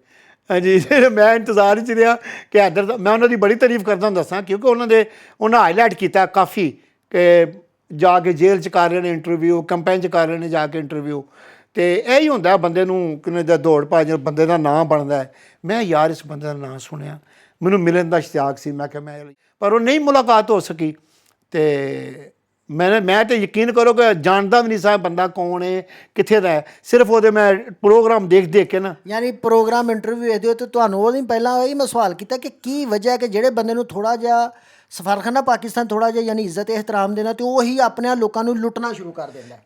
ਹਾਂਜੀ, ਮੈਂ ਇੰਤਜ਼ਾਰ 'ਚ ਰਿਹਾ ਕਿ ਇੱਧਰ ਦਾ। ਮੈਂ ਉਹਨਾਂ ਦੀ ਬੜੀ ਤਾਰੀਫ ਕਰਦਾ ਦੱਸਾਂ, ਕਿਉਂਕਿ ਉਹਨਾਂ ਹਾਈਲਾਈਟ ਕੀਤਾ ਕਾਫੀ ਕਿ ਜਾ ਕੇ ਜੇਲ੍ਹ 'ਚ ਕਰ ਰਹੇ ਨੇ ਇੰਟਰਵਿਊ, ਕੰਪੇਨ 'ਚ ਕਰ ਰਹੇ ਨੇ ਜਾ ਕੇ ਇੰਟਰਵਿਊ। ਅਤੇ ਇਹੀ ਹੁੰਦਾ ਬੰਦੇ ਨੂੰ ਕਿੰਨੇ ਦਾ ਦੌੜ ਭੱਜ, ਬੰਦੇ ਦਾ ਨਾਂ ਬਣਦਾ ਹੈ। ਮੈਂ ਯਾਰ ਇਸ ਬੰਦੇ ਦਾ ਨਾਂ ਸੁਣਿਆ, ਮੈਨੂੰ ਮਿਲਣ ਦਾ ਇਸ਼ਤਿਆਕ ਸੀ। ਮੈਂ ਕਿਹਾ ਪਰ ਉਹ ਨਹੀਂ ਮੁਲਾਕਾਤ ਹੋ ਸਕੀ। ਅਤੇ ਮੈਂ ਤਾਂ ਯਕੀਨ ਕਰੋ ਕਿ ਜਾਣਦਾ ਵੀ ਨਹੀਂ ਸਾਂ ਬੰਦਾ ਕੌਣ ਹੈ, ਕਿੱਥੇ ਦਾ ਹੈ। ਸਿਰਫ ਉਹਦੇ ਮੈਂ ਪ੍ਰੋਗਰਾਮ ਦੇਖ ਕੇ ਨਾ, ਯਾਨੀ ਪ੍ਰੋਗਰਾਮ ਇੰਟਰਵਿਊ ਇਹਦੇ ਉੱਤੇ ਤੁਹਾਨੂੰ ਉਹ ਨਹੀਂ, ਪਹਿਲਾਂ ਇਹ ਮੈਂ ਸਵਾਲ ਕੀਤਾ ਕਿ ਕੀ ਵਜ੍ਹਾ ਹੈ ਕਿ ਜਿਹੜੇ ਬੰਦੇ ਨੂੰ ਥੋੜ੍ਹਾ ਜਿਹਾ ਸਫਾਰਖਾਨਾ ਪਾਕਿਸਤਾਨ ਥੋੜ੍ਹਾ ਜਿਹਾ ਯਾਨੀ ਇੱਜ਼ਤ ਇਹਤਰਾਮ ਦੇਣਾ, ਅਤੇ ਉਹੀ ਆਪਣੇ ਲੋਕਾਂ ਨੂੰ ਲੁੱਟਣਾ ਸ਼ੁਰੂ ਕਰ ਦਿੰਦਾ।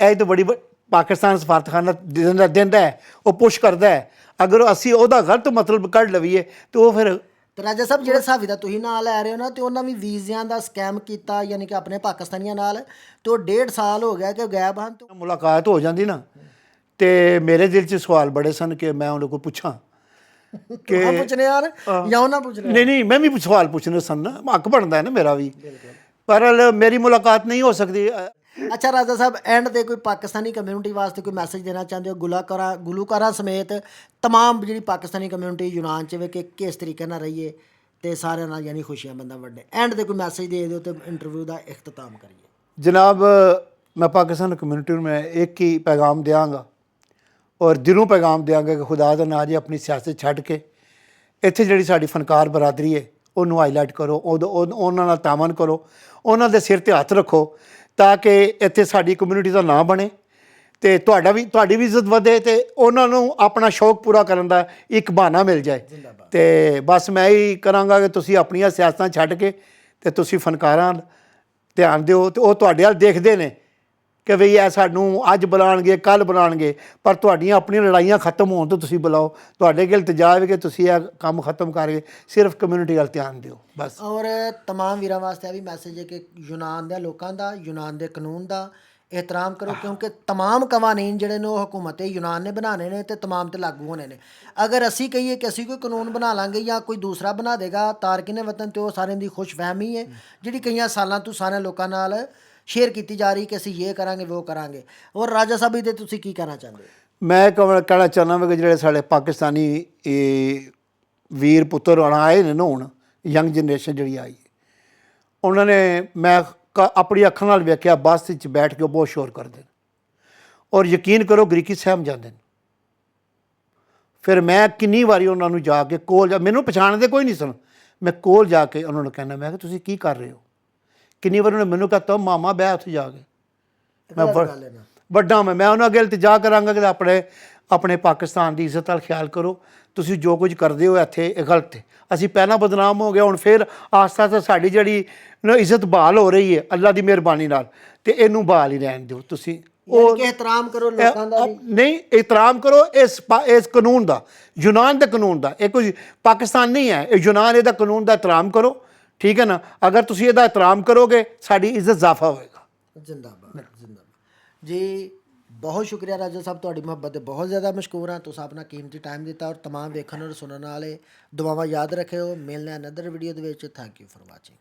ਇਹ ਤਾਂ ਬੜੀ ਪਾਕਿਸਤਾਨ ਸਫਾਰਤਖਾਨਾ ਦਿੰਦਾ ਹੈ, ਉਹ ਪੁਸ਼ ਕਰਦਾ ਹੈ। ਅਗਰ ਅਸੀਂ ਉਹਦਾ ਗਲਤ ਮਤਲਬ ਕੱਢ ਲਈਏ ਤਾਂ ਉਹ ਫਿਰ। ਤੇ ਰਾਜਾ ਸਾਹਿਬ ਜਿਹੜੇ ਸਾਵੀ ਦਾ ਤੁਸੀਂ ਨਾਂ ਲੈ ਰਹੇ ਹੋ ਨਾ, ਤੇ ਉਹਨਾਂ ਵੀ ਵੀਜ਼ਿਆਂ ਦਾ ਸਕੈਮ ਕੀਤਾ, ਯਾਨੀ ਕਿ ਆਪਣੇ ਪਾਕਿਸਤਾਨੀਆਂ ਨਾਲ, ਤੇ ਉਹ 1.5 ਸਾਲ ਹੋ ਗਿਆ ਕਿ ਗਾਇਬ ਹਨ। ਤੇ ਮੁਲਾਕਾਤ ਹੋ ਜਾਂਦੀ ਨਾ, ਤੇ ਮੇਰੇ ਦਿਲ 'ਚ ਸਵਾਲ ਬੜੇ ਸਨ ਕਿ ਮੈਂ ਉਹਨਾਂ ਕੋਲ ਪੁੱਛਾਂ ਕਿ ਪੁੱਛਣੇ ਯਾਰ ਜਾਂ ਉਹਨਾਂ ਪੁੱਛਣੇ। ਨਹੀਂ, ਮੈਂ ਵੀ ਸਵਾਲ ਪੁੱਛਣੇ ਸਨ ਨਾ, ਹੱਕ ਬਣਦਾ ਹੈ ਨਾ ਮੇਰਾ ਵੀ। ਪਰ ਮੇਰੀ ਮੁਲਾਕਾਤ ਨਹੀਂ ਹੋ ਸਕਦੀ। ਅੱਛਾ ਰਾਜਾ ਸਾਹਿਬ, ਐਂਡ ਤੇ ਕੋਈ ਪਾਕਿਸਤਾਨੀ ਕਮਿਊਨਿਟੀ ਵਾਸਤੇ ਕੋਈ ਮੈਸੇਜ ਦੇਣਾ ਚਾਹੁੰਦੇ ਹੋ? ਗੁਲੂਕਾਰਾਂ ਸਮੇਤ ਤਮਾਮ ਜਿਹੜੀ ਪਾਕਿਸਤਾਨੀ ਕਮਿਊਨਿਟੀ ਯੂਨਾਨ 'ਚ ਵੇ ਕਿ ਕਿਸ ਤਰੀਕੇ ਨਾਲ ਰਹੀਏ ਤੇ ਸਾਰਿਆਂ ਨਾਲ ਯਾਨੀ ਖੁਸ਼ੀਆਂ ਬੰਦਾ ਵੱਡੇ। ਐਂਡ ਤੇ ਕੋਈ ਮੈਸੇਜ ਦੇ ਦਿਓ ਤੇ ਇੰਟਰਵਿਊ ਦਾ ਇਖਤਤਾਮ ਕਰੀਏ। ਜਨਾਬ, ਮੈਂ ਪਾਕਿਸਤਾਨ ਕਮਿਊਨਿਟੀ ਨੂੰ ਮੈਂ ਇੱਕ ਹੀ ਪੈਗਾਮ ਦਿਆਂਗਾ, ਔਰ ਦਿਲੋਂ ਪੈਗਾਮ ਦਿਆਂਗਾ ਕਿ ਖੁਦਾ ਦਾ ਨਾਂ ਜੀ ਆਪਣੀ ਸਿਆਸਤ ਛੱਡ ਕੇ ਇੱਥੇ ਜਿਹੜੀ ਸਾਡੀ ਫਨਕਾਰ ਬਰਾਦਰੀ ਹੈ ਉਹਨੂੰ ਹਾਈਲਾਈਟ ਕਰੋ, ਉਹਨਾਂ ਨਾਲ ਤਾਮਨ ਕਰੋ, ਉਹਨਾਂ ਦੇ ਸਿਰ 'ਤੇ ਹੱਥ ਰੱਖੋ, ਤਾਂ ਕਿ ਇੱਥੇ ਸਾਡੀ ਕਮਿਊਨਿਟੀ ਦਾ ਨਾਂ ਬਣੇ ਅਤੇ ਤੁਹਾਡੀ ਵੀ ਇੱਜ਼ਤ ਵਧੇ ਅਤੇ ਉਹਨਾਂ ਨੂੰ ਆਪਣਾ ਸ਼ੌਕ ਪੂਰਾ ਕਰਨ ਦਾ ਇੱਕ ਬਹਾਨਾ ਮਿਲ ਜਾਏ। ਅਤੇ ਬਸ ਮੈਂ ਹੀ ਕਰਾਂਗਾ ਕਿ ਤੁਸੀਂ ਆਪਣੀਆਂ ਸਿਆਸਤਾਂ ਛੱਡ ਕੇ ਅਤੇ ਤੁਸੀਂ ਫਨਕਾਰਾਂ ਧਿਆਨ ਦਿਓ, ਅਤੇ ਉਹ ਤੁਹਾਡੇ ਵੱਲ ਦੇਖਦੇ ਨੇ ਕਿ ਬਈ ਇਹ ਸਾਨੂੰ ਅੱਜ ਬੁਲਾਉਣਗੇ, ਕੱਲ੍ਹ ਬੁਲਾਉਣਗੇ, ਪਰ ਤੁਹਾਡੀਆਂ ਆਪਣੀਆਂ ਲੜਾਈਆਂ ਖਤਮ ਹੋਣ ਤੋਂ ਤੁਸੀਂ ਬੁਲਾਓ। ਤੁਹਾਡੇ ਅੱਗੇ ਇਲਤਜਾ ਹੈ ਕਿ ਤੁਸੀਂ ਇਹ ਕੰਮ ਖਤਮ ਕਰਕੇ ਸਿਰਫ ਕਮਿਊਨਿਟੀ ਵੱਲ ਧਿਆਨ ਦਿਓ ਬਸ। ਔਰ ਤਮਾਮ ਵੀਰਾਂ ਵਾਸਤੇ ਇਹ ਵੀ ਮੈਸੇਜ ਹੈ ਕਿ ਯੂਨਾਨ ਦੇ ਲੋਕਾਂ ਦਾ, ਯੂਨਾਨ ਦੇ ਕਾਨੂੰਨ ਦਾ ਇਹਤਰਾਮ ਕਰੋ, ਕਿਉਂਕਿ ਤਮਾਮ ਕਵਾਨੀਨ ਜਿਹੜੇ ਨੇ ਉਹ ਹਕੂਮਤ ਯੂਨਾਨ ਨੇ ਬਣਾਉਣੇ ਨੇ ਅਤੇ ਤਮਾਮ 'ਤੇ ਲਾਗੂ ਹੋਣੇ ਨੇ। ਅਗਰ ਅਸੀਂ ਕਹੀਏ ਕਿ ਅਸੀਂ ਕੋਈ ਕਾਨੂੰਨ ਬਣਾ ਲਾਂਗੇ ਜਾਂ ਕੋਈ ਦੂਸਰਾ ਬਣਾ ਦੇਗਾ ਤਾਰਕਿਨ ਵਤਨ, ਅਤੇ ਉਹ ਸਾਰਿਆਂ ਦੀ ਖੁਸ਼ਫਹਿਮੀ ਹੈ ਜਿਹੜੀ ਕਈਆਂ ਸਾਲਾਂ ਤੋਂ ਸਾਰੇ ਲੋਕਾਂ ਨਾਲ ਸ਼ੇਅਰ ਕੀਤੀ ਜਾ ਰਹੀ ਕਿ ਅਸੀਂ ਇਹ ਕਰਾਂਗੇ ਉਹ ਕਰਾਂਗੇ। ਔਰ ਰਾਜਾ ਸਾਹਿਬ ਇਹਦੇ ਤੁਸੀਂ ਕੀ ਕਹਿਣਾ ਚਾਹੁੰਦੇ ਹੋ? ਮੈਂ ਕਹਿਣਾ ਚਾਹੁੰਦਾ ਵੀ ਕਿ ਜਿਹੜੇ ਸਾਡੇ ਪਾਕਿਸਤਾਨੀ ਵੀਰ ਪੁੱਤਰ ਆਏ ਨੇ ਨਾ, ਹੁਣ ਯੰਗ ਜਨਰੇਸ਼ਨ ਜਿਹੜੀ ਆਈ, ਉਹਨਾਂ ਨੇ ਮੈਂ ਆਪਣੀ ਅੱਖਾਂ ਨਾਲ ਵੇਖਿਆ ਬੱਸ ਵਿੱਚ ਬੈਠ ਕੇ ਉਹ ਬਹੁਤ ਸ਼ੋਰ ਕਰਦੇ ਨੇ, ਔਰ ਯਕੀਨ ਕਰੋ ਗ੍ਰੀਕੀ ਸਹਿਮ ਜਾਂਦੇ ਨੇ। ਫਿਰ ਮੈਂ ਕਿੰਨੀ ਵਾਰੀ ਉਹਨਾਂ ਨੂੰ ਜਾ ਕੇ ਕੋਲ ਮੈਨੂੰ ਪਛਾਣਦੇ ਕੋਈ ਨਹੀਂ ਸਨ, ਮੈਂ ਕੋਲ ਜਾ ਕੇ ਉਹਨਾਂ ਨੂੰ ਕਹਿੰਦਾ, ਮੈਂ ਕਿਹਾ ਤੁਸੀਂ ਕੀ ਕਰ ਰਹੇ ਹੋ? ਕਿੰਨੀ ਵਾਰ ਉਹਨੇ ਮੈਨੂੰ ਕਹਤਾ ਮਾਮਾ ਬਹਿ ਉੱਥੇ ਜਾ ਕੇ। ਮੈਂ ਵੱਡਾ ਮੈਂ ਉਹਨਾਂ ਅੱਗੇ ਇਲਤਜਾ ਕਰਾਂਗਾ ਕਿ ਆਪਣੇ ਪਾਕਿਸਤਾਨ ਦੀ ਇੱਜ਼ਤ ਨਾਲ ਖਿਆਲ ਕਰੋ। ਤੁਸੀਂ ਜੋ ਕੁਝ ਕਰਦੇ ਹੋ ਇੱਥੇ ਇਹ ਗਲਤ ਹੈ। ਅਸੀਂ ਪਹਿਲਾਂ ਬਦਨਾਮ ਹੋ ਗਏ, ਹੁਣ ਫਿਰ ਆਸਤਾ ਆਸਤਾ ਸਾਡੀ ਜਿਹੜੀ ਇੱਜ਼ਤ ਬਹਾਲ ਹੋ ਰਹੀ ਹੈ ਅੱਲਾ ਦੀ ਮਿਹਰਬਾਨੀ ਨਾਲ, ਅਤੇ ਇਹਨੂੰ ਬਹਾਲ ਹੀ ਰਹਿਣ ਦਿਓ ਤੁਸੀਂ। ਉਹ ਇਹਤਰਾਮ ਕਰੋ ਲੋਕਾਂ ਦਾ, ਨਹੀਂ ਇਹਤਰਾਮ ਕਰੋ ਇਸ ਕਾਨੂੰਨ ਦਾ, ਯੂਨਾਨ ਦੇ ਕਾਨੂੰਨ ਦਾ। ਇਹ ਕੋਈ ਪਾਕਿਸਤਾਨ ਨਹੀਂ ਹੈ, ਇਹ ਯੂਨਾਨ, ਇਹਦਾ ਕਾਨੂੰਨ ਦਾ ਇਹਤਰਾਮ ਕਰੋ, ਠੀਕ ਹੈ ਨਾ। ਅਗਰ ਤੁਸੀਂ ਇਹਦਾ ਇਤਰਾਮ ਕਰੋਗੇ ਸਾਡੀ ਇੱਜ਼ਤ ਜ਼ਾਫਾ ਹੋਏਗਾ। जिंदाबाद जिंदाबाद जी। बहुत शुक्रिया राजा साहब, ਤੁਹਾਡੀ ਮੁਹੱਬਤ ਦੇ ਬਹੁਤ ਜ਼ਿਆਦਾ ਮਸ਼ਕੂਰ ਹਾਂ। ਤੁਸੀਂ ਆਪਣਾ ਕੀਮਤੀ ਟਾਈਮ ਦਿੱਤਾ ਔਰ तमाम ਵੇਖਣ ਔਰ ਸੁਣਨ ਵਾਲੇ ਦੁਆਵਾਂ ਯਾਦ ਰੱਖਿਓ। ਮਿਲਦੇ ਹਾਂ ਅਨਦਰ ਵੀਡੀਓ ਦੇ ਵਿੱਚ। Thank you for watching.